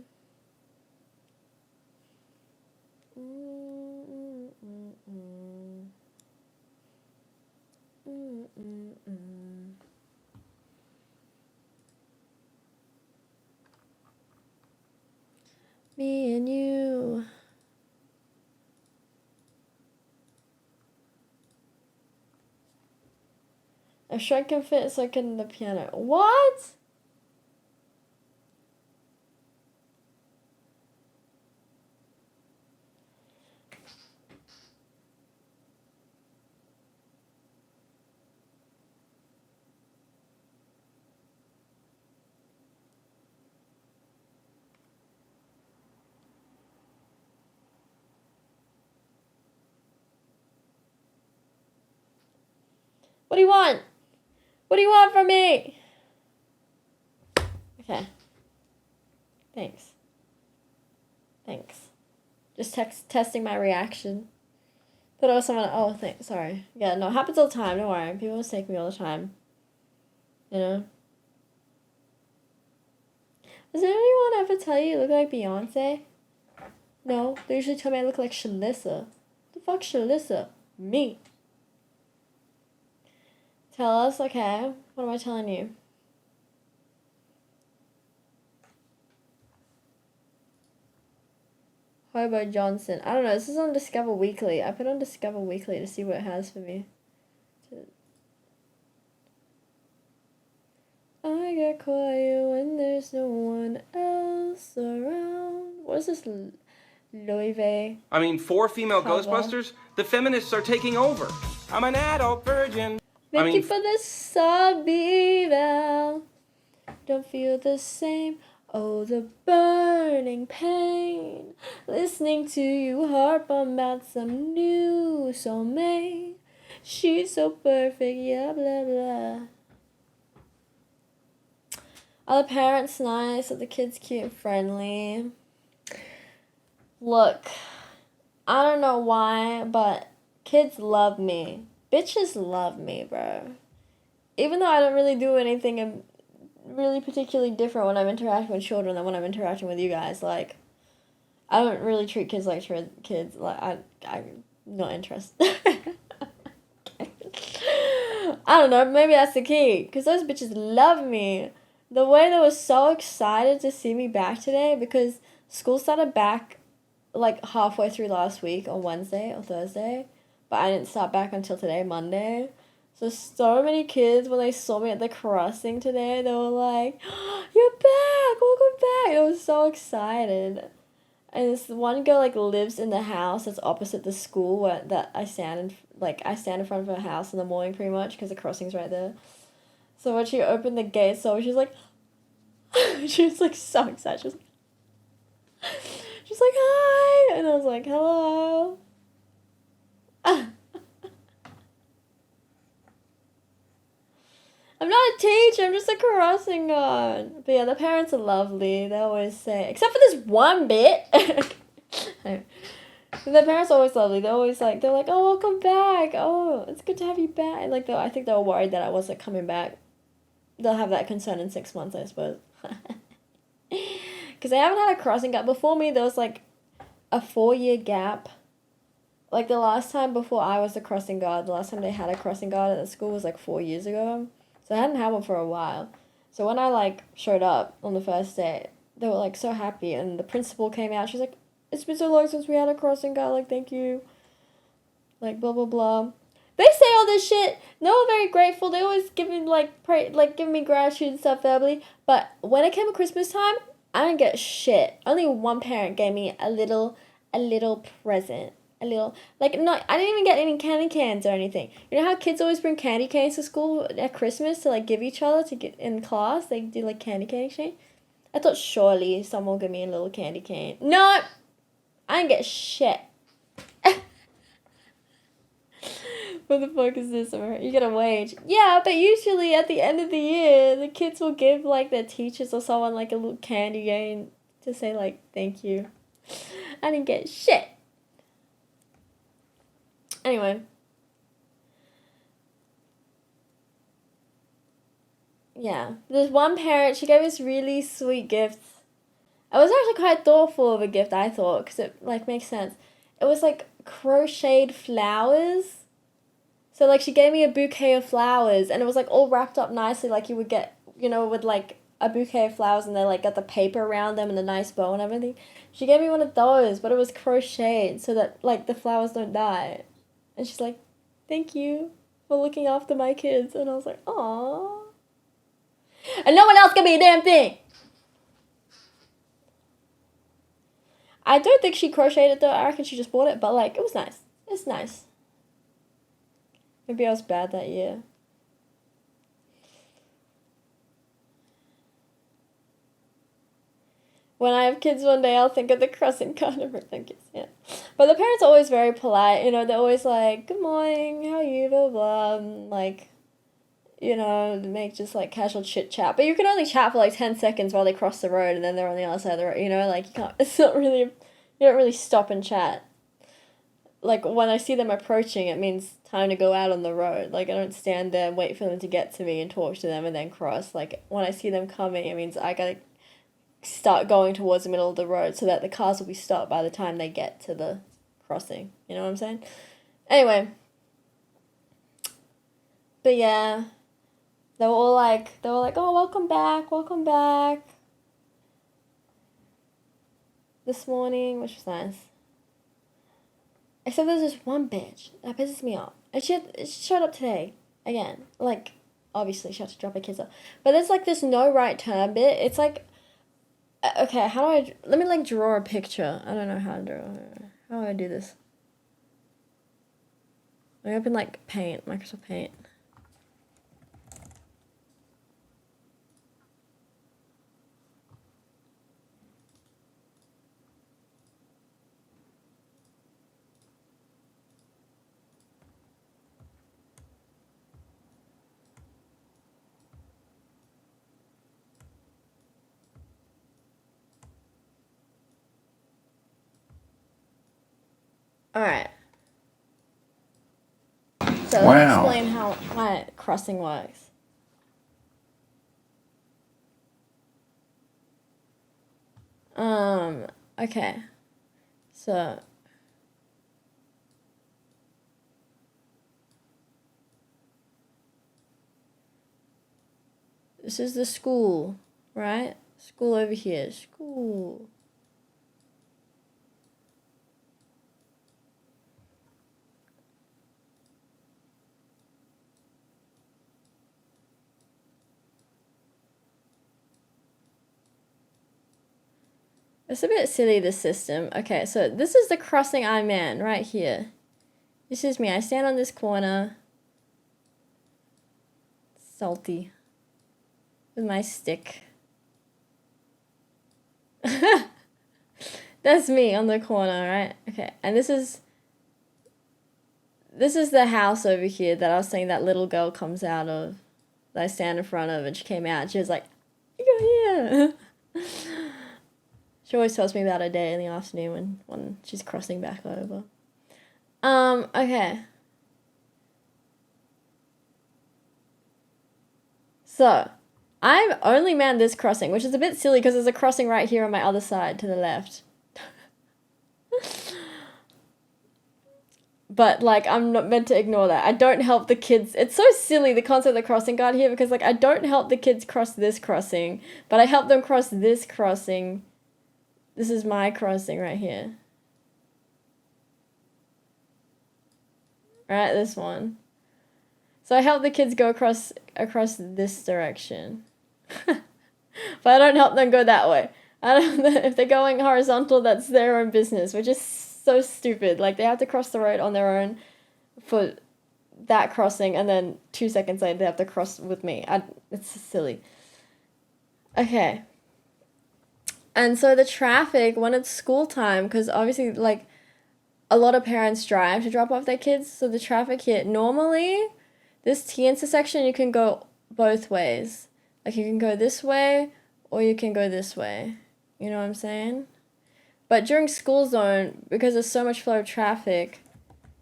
Me and you. A shrug can fit so can the piano. What? What do you want? What do you want from me? Okay. Thanks. Thanks. Just testing my reaction. Thought it was someone. Oh, thanks. Sorry. Yeah, no, it happens all the time. Don't worry. People mistake me all the time. You know? Does anyone ever tell you you look like Beyonce? No. They usually tell me I look like Shalissa. The fuck, Shalissa? Me. Tell us, okay. What am I telling you? Hobo Johnson. I don't know. This is on Discover Weekly. I put on Discover Weekly to see what it has for me. I get quiet when there's no one else around. What is this? Loewe?
I mean, 4 female
Cover.
Ghostbusters? The feminists are taking over. I'm an adult virgin.
Thank you for the sub, Eval. Don't feel the same. Oh, the burning pain. Listening to you harp on about some new soulmate. She's so perfect, yeah, blah, blah. Are the parents nice? Are the kids cute and friendly? Look, I don't know why, but kids love me. Bitches love me, bro. Even though I don't really do anything really particularly different when I'm interacting with children than when I'm interacting with you guys. Like, I don't really treat kids like kids. Like, I'm not interested. I don't know, maybe that's the key. Because those bitches love me. The way they were so excited to see me back today, because school started back like halfway through last week on Wednesday or Thursday. But I didn't start back until today, Monday. So many kids, when they saw me at the crossing today, they were like, oh, "You're back! Welcome back!" They were so excited. And this one girl like lives in the house that's opposite the school where that I stand in front of her house in the morning pretty much because the crossing's right there. So when she opened the gate, so she's like, she was like so excited. She's like, "Hi," and I was like, "Hello." I'm not a teacher, I'm just a crossing guard. But yeah, the parents are lovely. They always say, except for this one bit. The parents are always lovely. They're always like, they're like, "Oh, welcome back. Oh, it's good to have you back." And like, I think they were worried that I wasn't coming back. They'll have that concern in 6 months, I suppose. Because I haven't had a crossing guard. Before me, there was like a 4-year gap. Like the last time before I was the crossing guard, the last time they had a crossing guard at the school was like 4 years ago. So I hadn't had one for a while. So when I like showed up on the first day, they were like so happy, and the principal came out. She's like, "It's been so long since we had a crossing guard. Like, thank you." Like blah blah blah. They say all this shit. They were very grateful. They always give me give me gratitude and stuff verbally. But when it came to Christmas time, I didn't get shit. Only one parent gave me a little present. A little, I didn't even get any candy cans or anything. You know how kids always bring candy canes to school at Christmas to like give each other to get in class? They do like candy cane exchange. I thought surely someone will give me a little candy cane. No, I didn't get shit. What the fuck is this? You get a wage. Yeah, but usually at the end of the year, the kids will give like their teachers or someone like a little candy cane to say like thank you. I didn't get shit. Anyway. Yeah. There's one parent, she gave us really sweet gifts. It was actually quite thoughtful of a gift, I thought, because it, like, makes sense. It was, like, crocheted flowers. So, like, she gave me a bouquet of flowers, and it was, like, all wrapped up nicely, like you would get, you know, with, like, a bouquet of flowers, and they, like, got the paper around them and a nice bow and everything. She gave me one of those, but it was crocheted so that, like, the flowers don't die. And she's like, "Thank you for looking after my kids." And I was like, "Aww." And no one else can be a damn thing. I don't think she crocheted it though. I reckon she just bought it. But like, it was nice. It's nice. Maybe I was bad that year. When I have kids one day, I'll think of the crossing guard and thank kids. Yeah. But the parents are always very polite. You know, they're always like, "Good morning, how are you?" Blah, blah, blah. Like, you know, make just like casual chit chat. But you can only chat for like 10 seconds while they cross the road and then they're on the other side of the road. You know, like you can't, it's not really, you don't really stop and chat. Like when I see them approaching, it means time to go out on the road. Like I don't stand there and wait for them to get to me and talk to them and then cross. Like when I see them coming, it means I gotta start going towards the middle of the road so that the cars will be stopped by the time they get to the crossing. You know what I'm saying? Anyway. But yeah. They were like, "Oh, welcome back. This morning," which was nice. Except there's this one bitch that pisses me off. And she showed up today. Again. Like, obviously she had to drop her kids off. But there's like this no right turn bit. It's like, okay, let me like draw a picture. I don't know how to draw. How do I do this? I open like Paint, Microsoft Paint. Alright. So
Wow.
let me explain how my crossing works. Okay. So this is the school, right? School over here. School. It's a bit silly, this system. Okay, so this is the crossing I'm in, right here. This is me. I stand on this corner. Salty. With my stick. That's me on the corner, right? Okay, and this is the house over here that I was saying that little girl comes out of. That I stand in front of, and she came out and she was like, "You go here." She always tells me about her day in the afternoon when she's crossing back over. Okay. So, I've only manned this crossing, which is a bit silly because there's a crossing right here on my other side to the left. But, like, I'm not meant to ignore that. I don't help the kids. It's so silly, the concept of the crossing guard here, because, like, I don't help the kids cross this crossing, but I help them cross this crossing. This is my crossing right here. Right, this one. So I help the kids go across this direction. But I don't help them go that way. I don't know if they're going horizontal, that's their own business, which is so stupid. Like, they have to cross the road on their own for that crossing, and then 2 seconds later they have to cross with me. It's silly. Okay. And so the traffic, when it's school time, because obviously, like, a lot of parents drive to drop off their kids, so the traffic here, normally, this T intersection, you can go both ways. Like, you can go this way, or you can go this way. You know what I'm saying? But during school zone, because there's so much flow of traffic,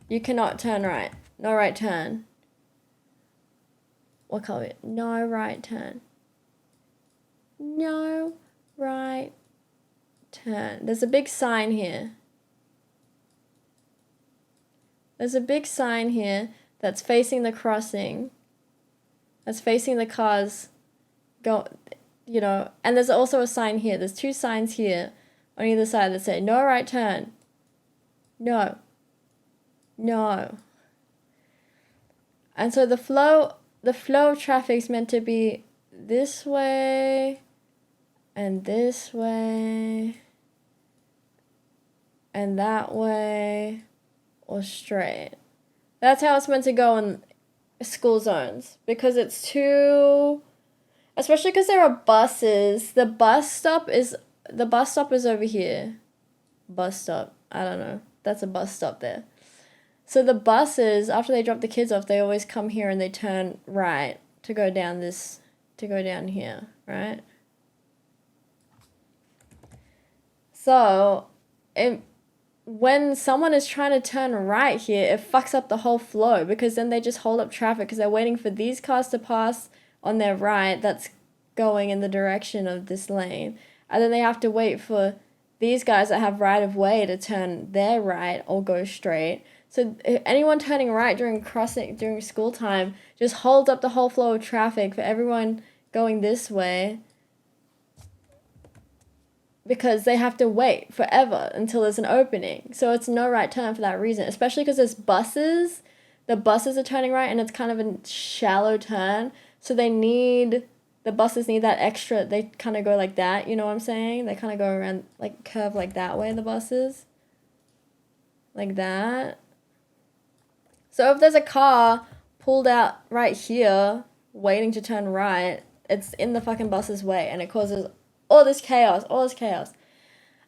you cannot turn right. No right turn. What color? No right turn. No right turn. There's a big sign here. There's a big sign here that's facing the crossing. That's facing the cars. You know, and there's also a sign here. There's 2 signs here on either side that say no right turn. No. No. And so the flow of traffic is meant to be this way and this way and that way or straight. That's how it's meant to go in school zones, because it's too, especially because there are buses. The bus stop is over here. Bus stop. I don't know. That's a bus stop there. So the buses, after they drop the kids off, they always come here and they turn right to go down here, right? So, when someone is trying to turn right here, it fucks up the whole flow, because then they just hold up traffic because they're waiting for these cars to pass on their right that's going in the direction of this lane. And then they have to wait for these guys that have right of way to turn their right or go straight. So anyone turning right during school time just holds up the whole flow of traffic for everyone going this way, because they have to wait forever until there's an opening. So it's no right turn for that reason, especially because there's buses. The buses are turning right, and it's kind of a shallow turn. So the buses need that extra, they kind of go like that, you know what I'm saying? They kind of go around, like, curve like that way, the buses. Like that. So if there's a car pulled out right here, waiting to turn right, it's in the fucking bus's way, and it causes all this chaos.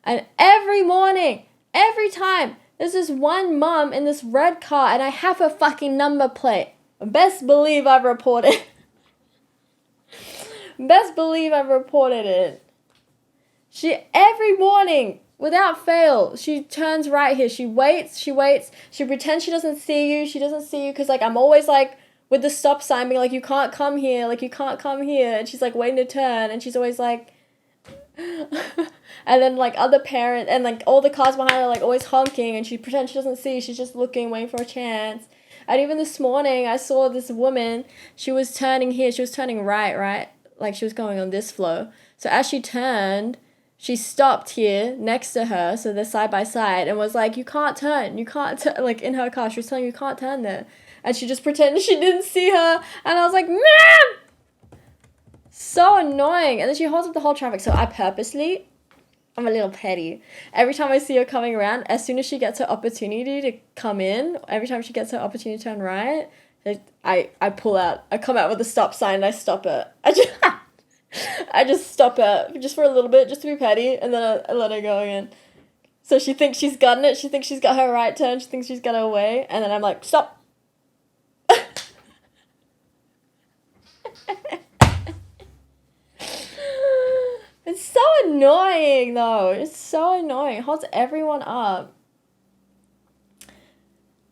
And every morning, every time, there's this one mum in this red car, and I have her fucking number plate. Best believe I've reported it. Best believe I've reported it. She, every morning, Without fail, she turns right here. She waits. She pretends she doesn't see you. She doesn't see you because, like, I'm always, like, with the stop sign being like, you can't come here. Like, you can't come here. And she's, like, waiting to turn. And she's always, like... and then, like, other parents... And, like, all the cars behind her are, like, always honking. And she pretends she doesn't see. She's just looking, waiting for a chance. And even this morning, I saw this woman. She was turning here. She was turning right? Like, she was going on this flow. So as she turned... She stopped here next to her, so they're side by side, and was like, you can't turn, like, in her car. She was telling you can't turn there. And she just pretended she didn't see her, and I was like, man! So annoying. And then she holds up the whole traffic, so I purposely, I'm a little petty. Every time I see her coming around, as soon as she gets her opportunity to come in, every time she gets her opportunity to turn right, I pull out. I come out with a stop sign, and I stop her. I just stop her just for a little bit, just to be petty, and then I let her go again. So she thinks she's gotten it, she thinks she's got her right turn, she thinks she's got her way, and then I'm like, stop! It's so annoying, though. It's so annoying. It holds everyone up.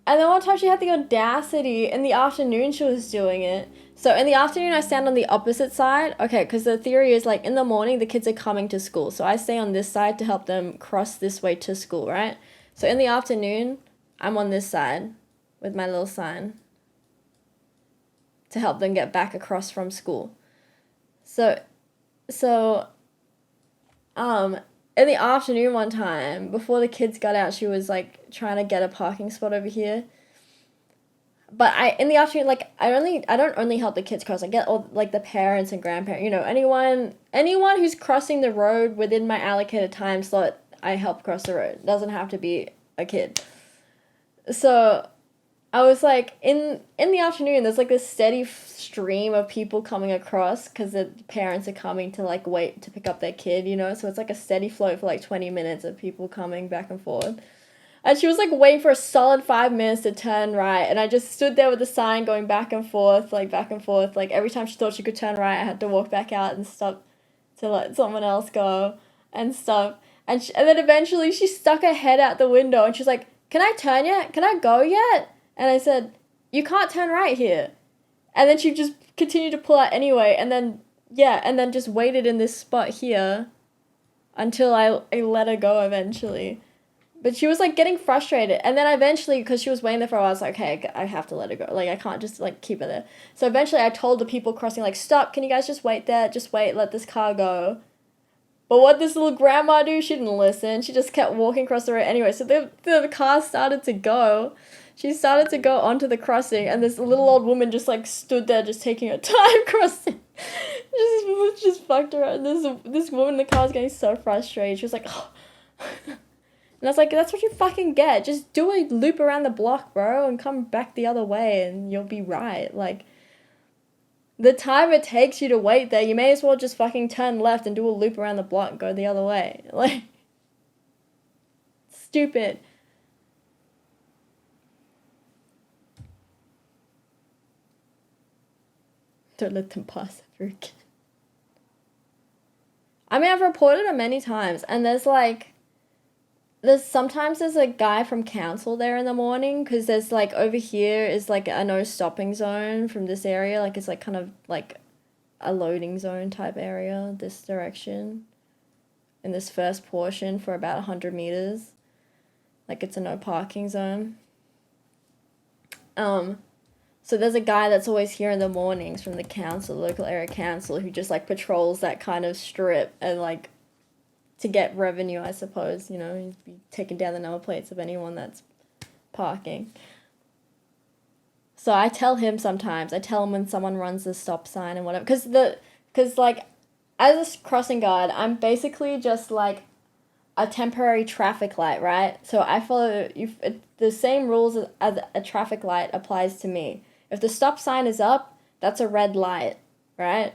And then one time she had the audacity, in the afternoon she was doing it. So in the afternoon, I stand on the opposite side. Okay, because the theory is, like, in the morning, the kids are coming to school. So I stay on this side to help them cross this way to school, right? So in the afternoon, I'm on this side with my little sign to help them get back across from school. So in the afternoon one time, before the kids got out, she was, like, trying to get a parking spot over here. But in the afternoon, like, I don't only help the kids cross. I get all, like, the parents and grandparents, you know, anyone who's crossing the road within my allocated time slot, I help cross the road. It doesn't have to be a kid. So I was like, in the afternoon, there's, like, this steady stream of people coming across because the parents are coming to, like, wait to pick up their kid, you know? So it's, like, a steady flow for, like, 20 minutes of people coming back and forth. And she was, like, waiting for a solid 5 minutes to turn right. And I just stood there with the sign going back and forth. Like, every time she thought she could turn right, I had to walk back out and stop to let someone else go and stuff. And then eventually she stuck her head out the window and she's like, can I turn yet? Can I go yet? And I said, you can't turn right here. And then she just continued to pull out anyway. And then just waited in this spot here until I let her go eventually. But she was, like, getting frustrated. And then eventually, because she was waiting there for a while, I was like, okay, I have to let her go. Like, I can't just, like, keep her there. So eventually I told the people crossing, like, stop, can you guys just wait there? Just wait, let this car go. But what this little grandma do? She didn't listen. She just kept walking across the road anyway. So the car started to go. She started to go onto the crossing. And this little old woman just, like, stood there just taking her time crossing. just fucked her up. This woman in the car was getting so frustrated. She was like, oh. And I was like, that's what you fucking get. Just do a loop around the block, bro, and come back the other way and you'll be right. Like, the time it takes you to wait there, you may as well just fucking turn left and do a loop around the block and go the other way. Like, stupid. Don't let them pass ever again. I mean, I've reported it many times, and there's sometimes a guy from council there in the morning, because there's, like, over here is, like, a no stopping zone from this area. Like, it's, like, kind of, like, a loading zone type area, this direction, in this first portion for about 100 meters. Like, it's a no parking zone. So there's a guy that's always here in the mornings from the council, local area council, who just, like, patrols that kind of strip and, like, to get revenue, I suppose, you know, he'd be taking down the number plates of anyone that's parking. So I tell him sometimes, I tell him when someone runs the stop sign and whatever, because, like, as a crossing guard, I'm basically just, like, a temporary traffic light, right? So I follow, the same rules as a traffic light applies to me. If the stop sign is up, that's a red light, right?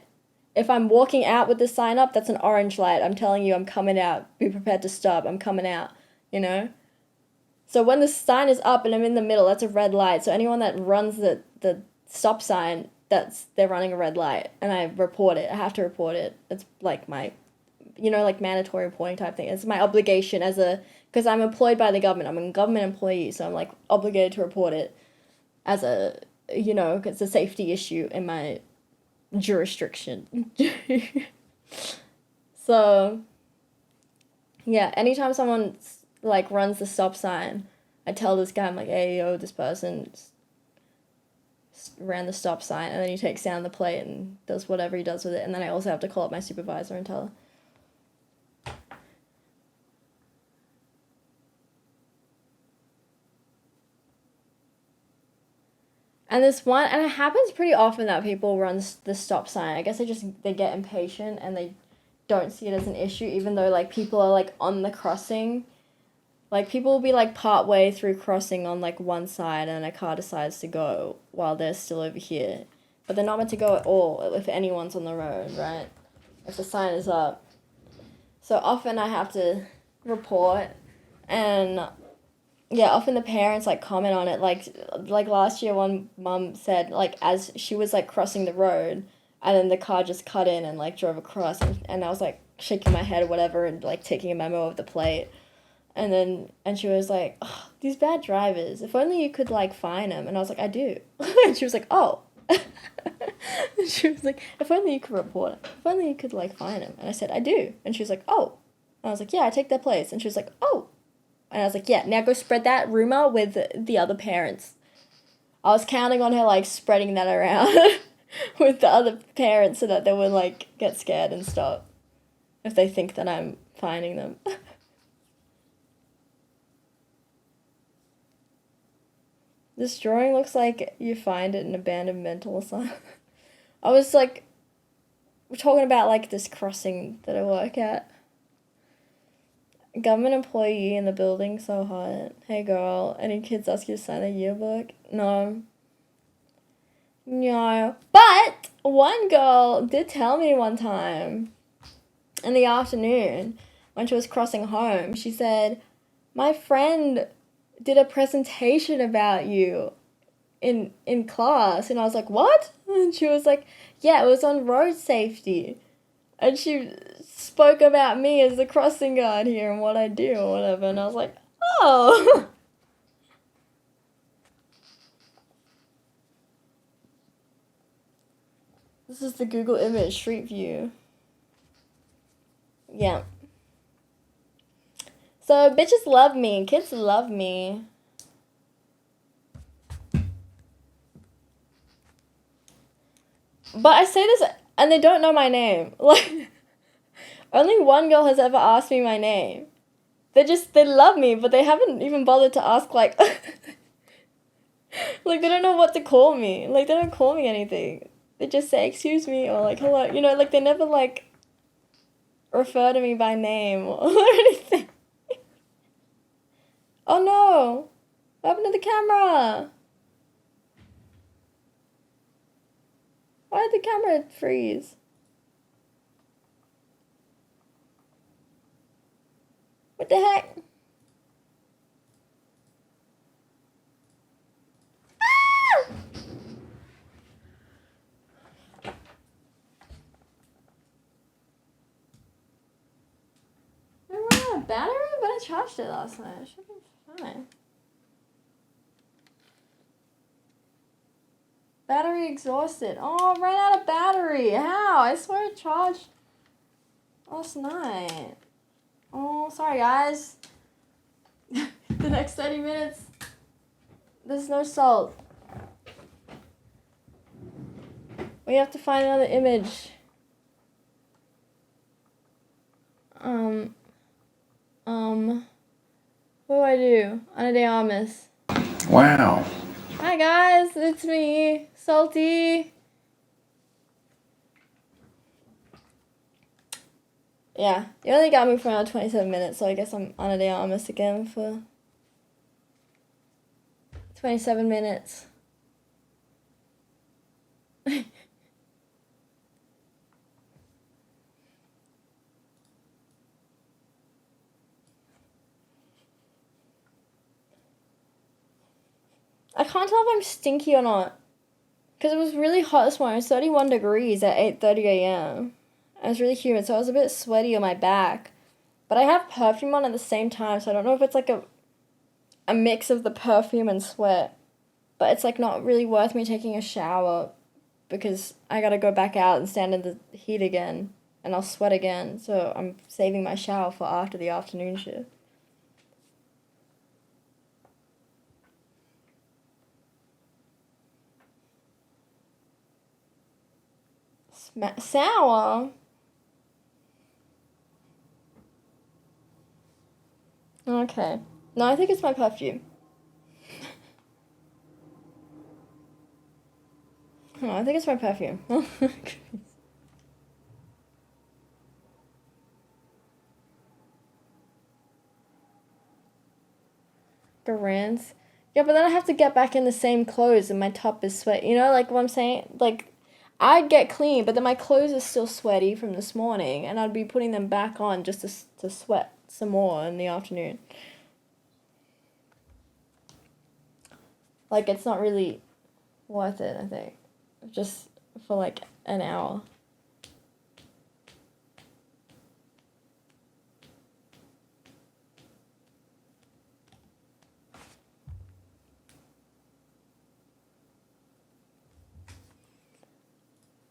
If I'm walking out with the sign up, that's an orange light. I'm telling you, I'm coming out. Be prepared to stop. I'm coming out, you know? So when the sign is up and I'm in the middle, that's a red light. So anyone that runs the stop sign, they're running a red light. And I report it. I have to report it. It's like my you know, like mandatory reporting type thing. It's my obligation because I'm employed by the government. I'm a government employee, so I'm like obligated to report it as a, you know, it's a safety issue in my jurisdiction. So, yeah, anytime someone like runs the stop sign, I tell this guy, I'm like, hey, yo, this person ran the stop sign, and then he takes down the plate and does whatever he does with it, and then I also have to call up my supervisor and tell her. And it happens pretty often that people run the stop sign. I guess they get impatient and they don't see it as an issue, even though like people are like on the crossing. Like, people will be, like, part way through crossing on, like, one side, and a car decides to go while they're still over here. But they're not meant to go at all if anyone's on the road, right? If the sign is up. So often I have to report, and, yeah, often the parents, like, comment on it. Like last year, one mum said, like, as she was, like, crossing the road, and then the car just cut in and, like, drove across, and I was, like, shaking my head or whatever and, like, taking a memo of the plate. And she was like, oh, these bad drivers, if only you could, like, fine them. And I was like, I do. And she was like, oh. And she was like, if only you could report it. If only you could, like, fine them. And I said, I do. And she was like, oh. And I was like, yeah, I take their place. And she was like, oh. And I was like, yeah, now go spread that rumor with the other parents. I was counting on her, like, spreading that around with the other parents so that they would, like, get scared and stop if they think that I'm fining them. This drawing looks like you find it in an abandoned mental asylum. I was like, we're talking about like this crossing that I work at. Government employee in the building, so hot. Hey girl, any kids ask you to sign a yearbook? No. No. But one girl did tell me one time in the afternoon when she was crossing home, she said, my friend did a presentation about you in class. And I was like, what? And she was like, yeah, it was on road safety. And she spoke about me as the crossing guard here and what I do or whatever. And I was like, oh. This is the Google image, Street View. Yeah. So, bitches love me. Kids love me. But I say this, and they don't know my name. Like, only one girl has ever asked me my name. They love me, but they haven't even bothered to ask, like, like, they don't know what to call me. Like, they don't call me anything. They just say, excuse me, or, like, hello. You know, like, they never, like, refer to me by name or anything. Oh no! What happened to the camera? Why did the camera freeze? What the heck? Ah! Did I run out of battery? But I charged it last night. It should be fine. Battery exhausted. Oh, I ran out of battery. How? I swear it charged last night. Oh, sorry guys. The next 30 minutes, there's no salt. We have to find another image. What do I do? Ana de Armas.
Wow.
Hi guys, it's me, Salty. Yeah, you only got me for around 27 minutes, so I guess I'm Ana de Armas again for 27 minutes. I can't tell if I'm stinky or not. Because it was really hot this morning. It was 31 degrees at 8:30 a.m. It was really humid, so I was a bit sweaty on my back. But I have perfume on at the same time, so I don't know if it's like a mix of the perfume and sweat. But it's like not really worth me taking a shower because I gotta go back out and stand in the heat again and I'll sweat again. So I'm saving my shower for after the afternoon shift. Sour? Okay. No, I think it's my perfume. Oh, I think it's my perfume. The rinse. Yeah, but then I have to get back in the same clothes and my top is sweaty. You know, like what I'm saying? Like, I'd get clean, but then my clothes are still sweaty from this morning and I'd be putting them back on just to sweat some more in the afternoon. Like, it's not really worth it, I think. Just for like an hour.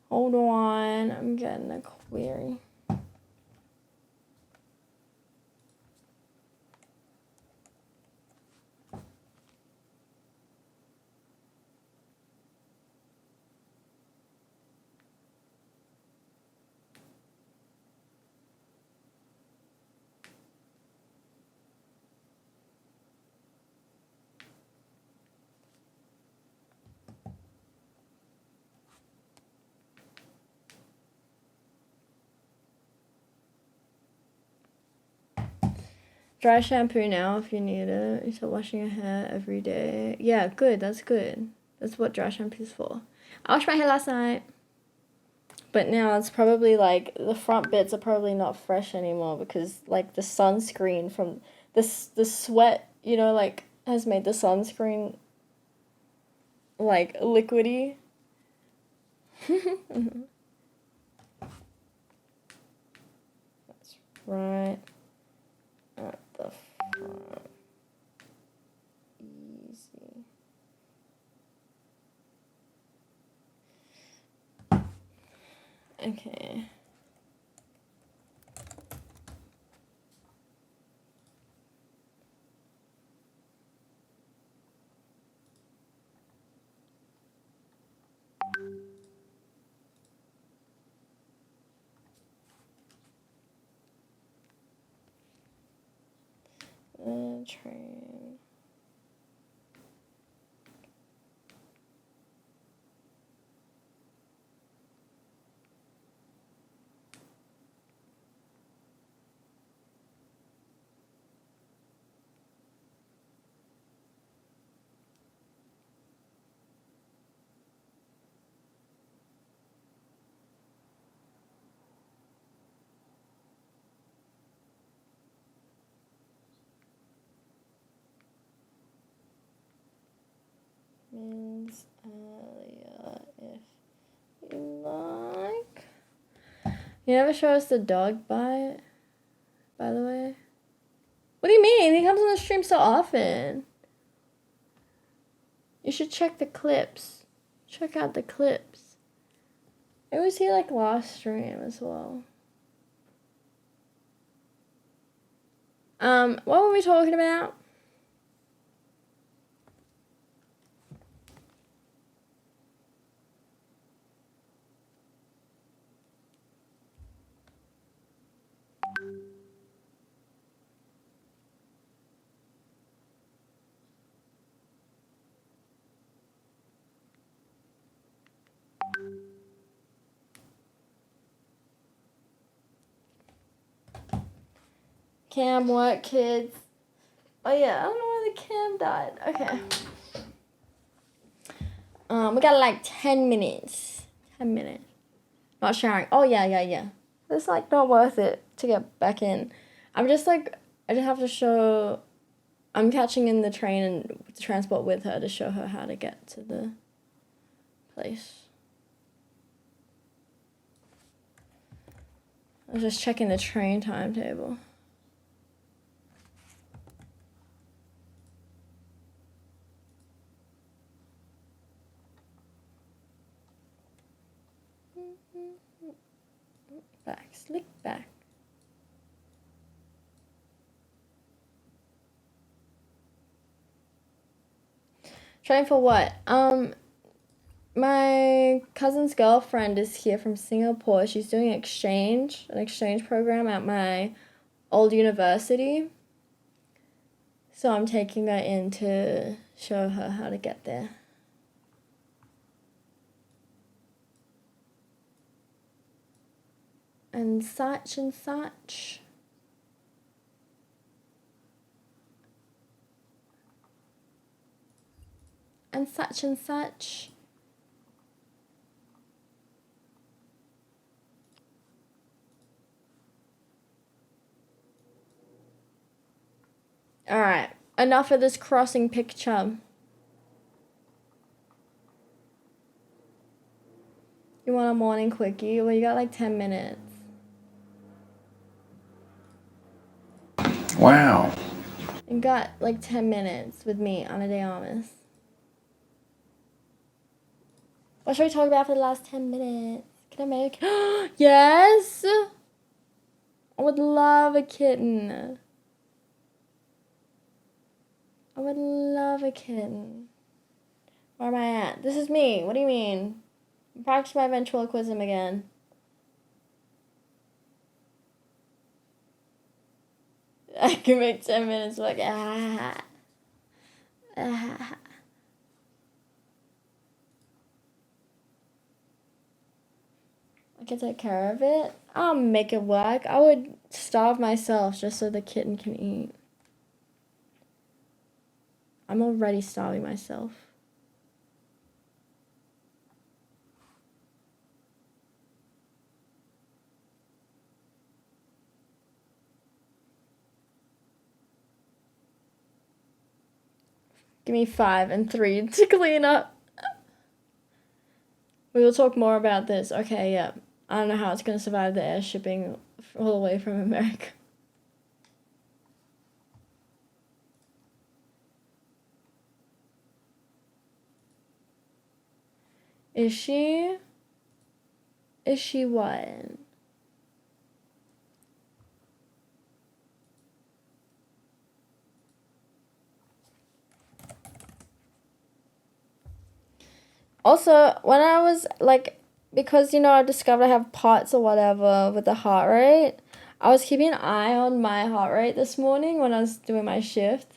Hold on, I'm getting a query. Dry shampoo now if you need it. You start washing your hair every day. Yeah, good. That's good. That's what dry shampoo's for. I washed my hair last night. But now it's probably like the front bits are probably not fresh anymore because like the sunscreen from the sweat, you know, like has made the sunscreen like liquidy. That's right at the front. Easy. Okay. Train. Means earlier if you like. You never show us the dog bite, by the way. What do you mean? He comes on the stream so often. You should check the clips. Check out the clips. It was here like last stream as well. What were we talking about? Cam, what, kids? Oh yeah, I don't know why the cam died. Okay. We got like 10 minutes. 10 minutes. Not sharing. Oh yeah. It's like not worth it to get back in. I'm just like, I just have to show, I'm catching in the train and the transport with her to show her how to get to the place. I was just checking the train timetable. Back, slick back. Trying for what? My cousin's girlfriend is here from Singapore. She's doing an exchange program at my old university. So I'm taking her in to show her how to get there. And such and such. And such and such. Alright, enough of this crossing picture. You want a morning quickie? Well, you got like 10 minutes.
Wow.
You got like 10 minutes with me, Ana de Armas. What should we talk about for the last 10 minutes? Can I make... Yes! I would love a kitten. I would love a kitten. Where am I at? This is me. What do you mean? Practice my ventriloquism again. I can make 10 minutes like I can take care of it. I'll make it work. I would starve myself just so the kitten can eat. I'm already starving myself. Give me 5 and 3 to clean up. We will talk more about this. Okay, yeah. I don't know how it's going to survive the air shipping all the way from America. Is she? Is she what? Also, when I was like, because you know I discovered I have POTS or whatever with the heart rate, I was keeping an eye on my heart rate this morning when I was doing my shift,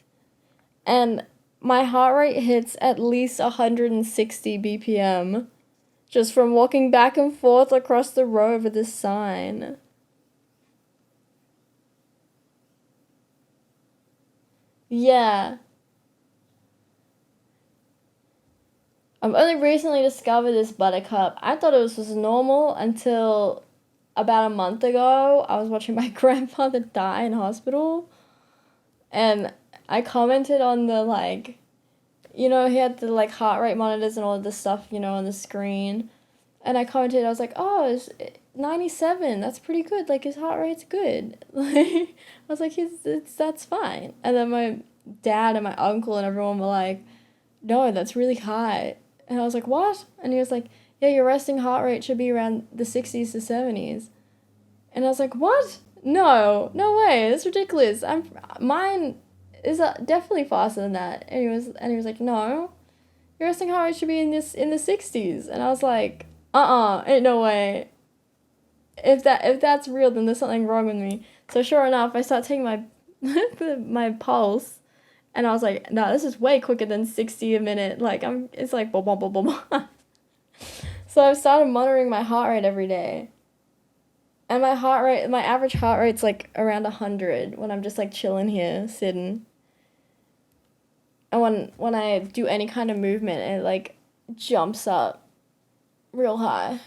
and my heart rate hits at least 160 BPM just from walking back and forth across the road with this sign. Yeah. I've only recently discovered this buttercup. I thought it was just normal until about a month ago. I was watching my grandfather die in hospital. And I commented on the, like, you know, he had the, like, heart rate monitors and all of this stuff, you know, on the screen. And I commented, I was like, oh, it's 97. That's pretty good. Like, his heart rate's good. Like, I was like, that's fine. And then my dad and my uncle and everyone were like, no, that's really high. And I was like, what? And he was like, yeah, your resting heart rate should be around the 60s to 70s. And I was like, what? No way, that's ridiculous. Mine is definitely faster than that. And he was like, no, your resting heart rate should be in the 60s. And I was like, ain't no way. If that's real, then there's something wrong with me. So sure enough, I started taking my my pulse. And I was like, no, this is way quicker than 60 a minute. Like, it's like, boom, boom, boom, boom. So I started monitoring my heart rate every day. And my average heart rate's like around 100 when I'm just like chilling here, sitting. And when I do any kind of movement, it like jumps up real high.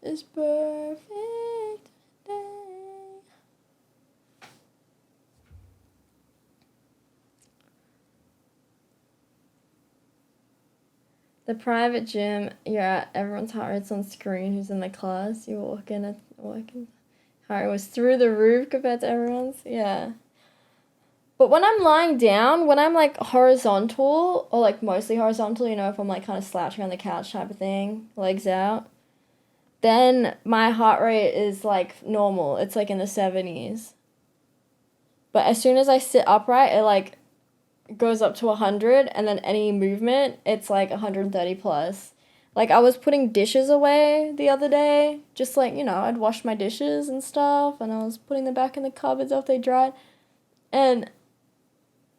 It's perfect day. The private gym you're at, everyone's heart rate's on screen who's in the class. You walk in, heart rate was through the roof compared to everyone's. Yeah. But when I'm lying down, when I'm like horizontal, or like mostly horizontal, you know, if I'm like kind of slouching on the couch type of thing, legs out, then my heart rate is like normal. It's like in the 70s. But as soon as I sit upright, it like goes up to 100, and then any movement, it's like 130 plus. Like I was putting dishes away the other day, just like, you know, I'd washed my dishes and stuff, and I was putting them back in the cupboards after they dried, and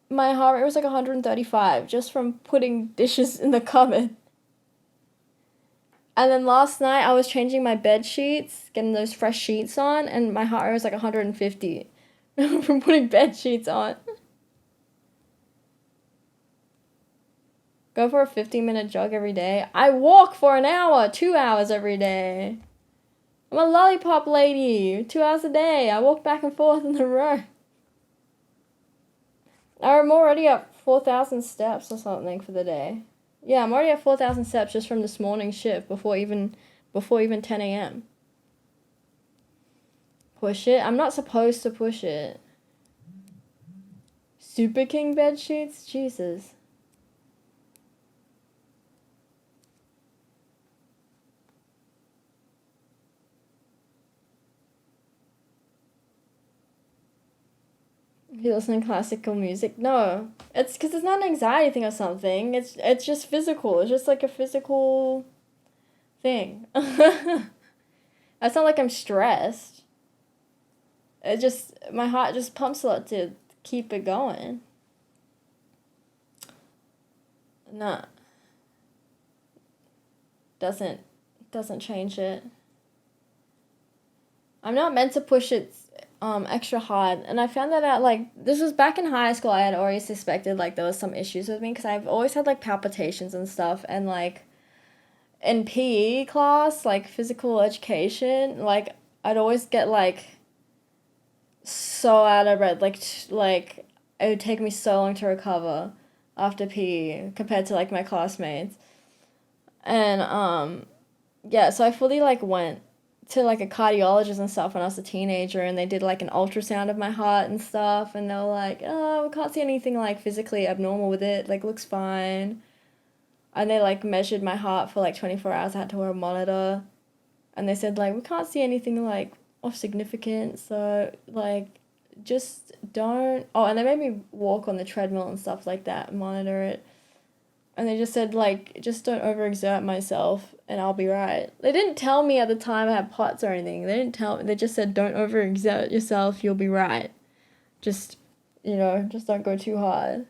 my heart rate was like 135 just from putting dishes in the cupboard. And then last night I was changing my bed sheets, getting those fresh sheets on, and my heart rate was like 150 from putting bed sheets on. Go for a 15-minute jog every day. I walk for an hour, 2 hours every day. I'm a lollipop lady, 2 hours a day. I walk back and forth in the room. I'm already at 4,000 steps or something for the day. Yeah, I'm already at 4,000 steps just from this morning shift before even 10 a.m. Push it? I'm not supposed to push it. Super King bed sheets? Jesus. You listen to classical music? No. It's because it's not an anxiety thing or something. It's just physical. It's just like a physical thing. It's not like I'm stressed. My heart just pumps a lot to keep it going. No. Doesn't change it. I'm not meant to push it extra hard, and I found that out, like, this was back in high school. I had already suspected, like, there was some issues with me, because I've always had, like, palpitations and stuff, and, like, in PE class, like, physical education, like, I'd always get, like, so out of breath, like, it would take me so long to recover after PE, compared to, like, my classmates, and, yeah, so I fully, like, went to like a cardiologist and stuff when I was a teenager, and they did like an ultrasound of my heart and stuff, and they were like, oh, we can't see anything like physically abnormal with it, like looks fine. And they like measured my heart for like 24 hours. I had to wear a monitor, and they said like, we can't see anything like of significance, so like just don't. Oh, and they made me walk on the treadmill and stuff like that, monitor it. And they just said, like, just don't overexert myself and I'll be right. They didn't tell me at the time I had POTS or anything. They didn't tell me. They just said, don't overexert yourself, you'll be right. Just, you know, just don't go too hard.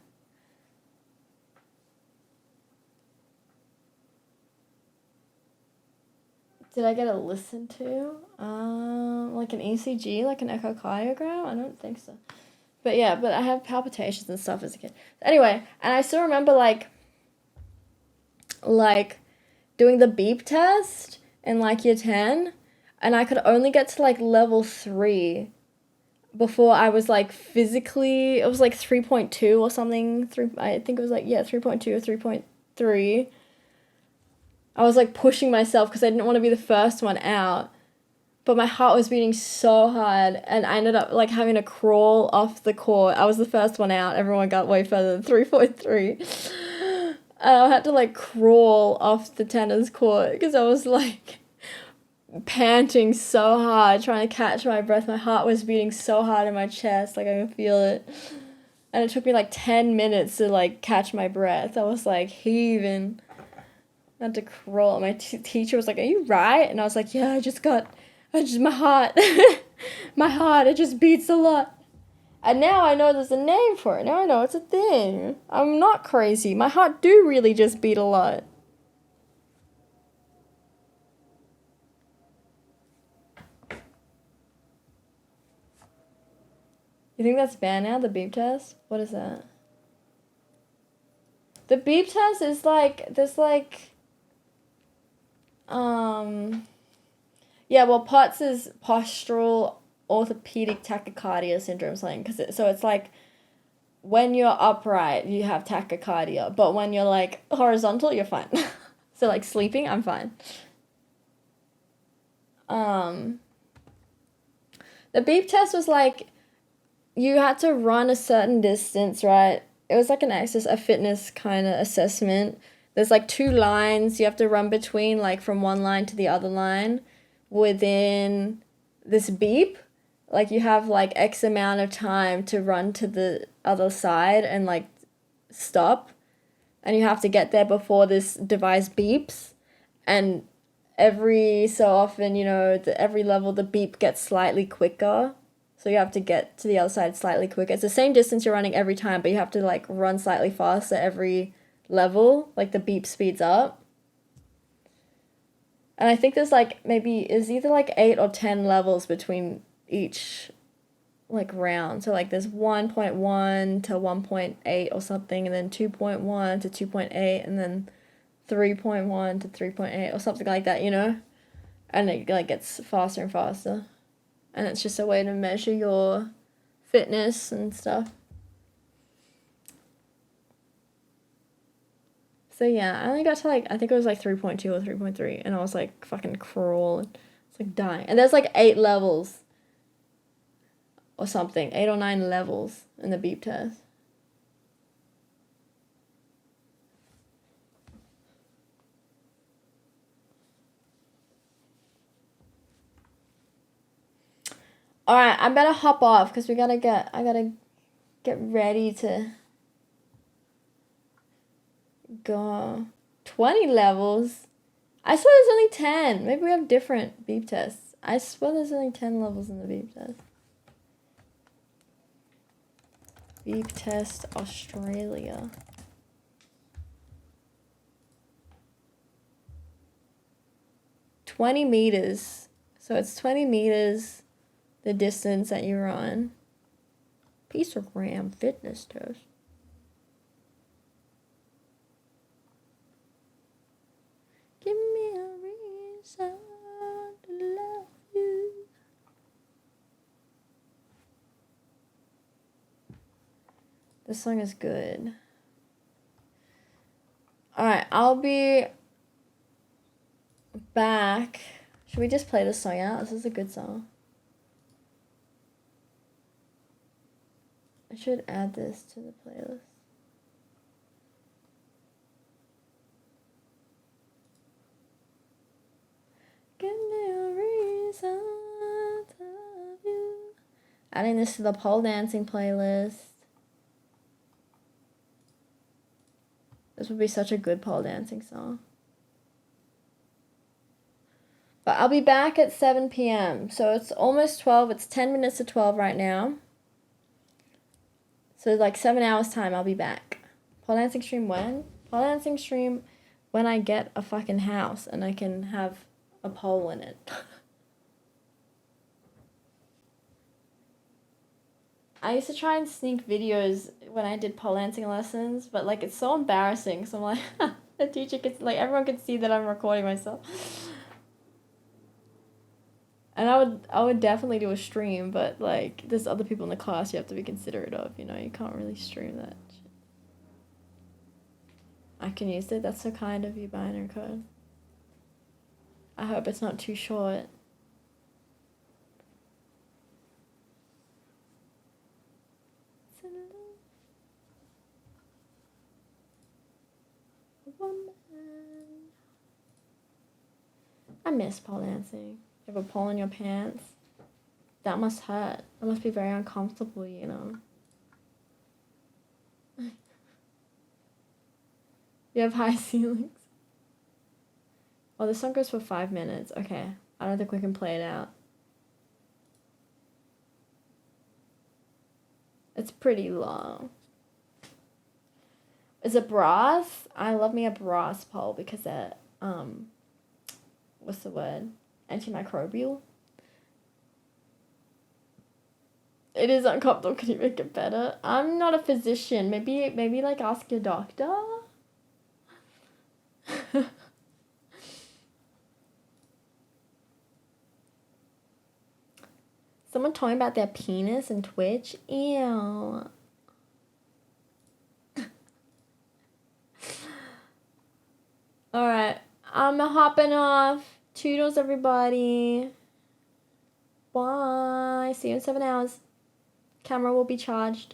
Did I get a listen to? Like an ECG, like an echocardiogram? I don't think so. But yeah, but I have palpitations and stuff as a kid. Anyway, and I still remember, like doing the beep test in like year 10, and I could only get to like level 3 before I was like physically, it was like 3.2 or something, I think it was like, yeah, 3.2 or 3.3. I was like pushing myself because I didn't want to be the first one out, but my heart was beating so hard, and I ended up like having to crawl off the court. I was the first one out, everyone got way further than 3.3. I had to like crawl off the tennis court because I was like panting so hard, trying to catch my breath. My heart was beating so hard in my chest, like I could feel it. And it took me like 10 minutes to like catch my breath. I was like heaving. I had to crawl. My teacher was like, "Are you right?" And I was like, "Yeah, my heart, my heart, it just beats a lot." And now I know there's a name for it. Now I know it's a thing. I'm not crazy. My heart do really just beat a lot. You think that's banned now, the beep test? What is that? The beep test is like, there's like, yeah, well, POTS is postural orthopedic tachycardia syndrome, something, so it's like when you're upright you have tachycardia, but when you're like horizontal you're fine. So like sleeping, I'm fine. The beep test was like, you had to run a certain distance, right? It was like a fitness kind of assessment. There's like 2 lines you have to run between, like from one line to the other line within this beep. Like you have like X amount of time to run to the other side and like stop. And you have to get there before this device beeps. And every so often, you know, every level the beep gets slightly quicker. So you have to get to the other side slightly quicker. It's the same distance you're running every time, but you have to like run slightly faster every level. Like the beep speeds up. And I think there's like is either like 8 or 10 levels between each like round. So like there's 1.1 to 1.8 or something, and then 2.1 to 2.8, and then 3.1 to 3.8 or something like that, you know? And it like gets faster and faster. And it's just a way to measure your fitness and stuff. So yeah, I only got to like, I think it was like 3.2 or 3.3, and I was like fucking crawling. It's like dying. And there's like 8 levels or something, 8 or 9 levels in the beep test. All right, I better hop off because I gotta get ready to go. 20 levels? I swear there's only 10. Maybe we have different beep tests. I swear there's only 10 levels in the beep test. Beep test Australia. $20 So it's 20 meters the distance that you run. Piece-o-gram fitness test. Give me a reason to love you. This song is good. Alright, I'll be back. Should we just play this song out? This is a good song. I should add this to the playlist. Give me a reason to love you. Adding this to the pole dancing playlist. This would be such a good pole dancing song. But I'll be back at 7 p.m. So it's almost 12. It's 10 minutes to 12 right now. So like 7 hours time, I'll be back. Pole dancing stream when? Pole dancing stream when I get a fucking house and I can have a pole in it. I used to try and sneak videos when I did pole dancing lessons, but like it's so embarrassing. So I'm like, the teacher could, like everyone could see that I'm recording myself. And I would definitely do a stream, but like there's other people in the class you have to be considerate of, you know, you can't really stream that shit. I can use it, that's so kind of you, Binary Code. I hope it's not too short. I miss pole dancing. You have a pole in your pants. That must hurt. That must be very uncomfortable, you know. You have high ceilings. Oh, this song goes for 5 minutes. Okay. I don't think we can play it out. It's pretty long. Is it brass? I love me a brass pole because they're, what's the word? Antimicrobial. It is uncomfortable. Can you make it better? I'm not a physician. Maybe like ask your doctor. Someone talking about their penis and Twitch. Ew. Alright. I'm hopping off. Toodles, everybody. Bye. See you in 7 hours. Camera will be charged.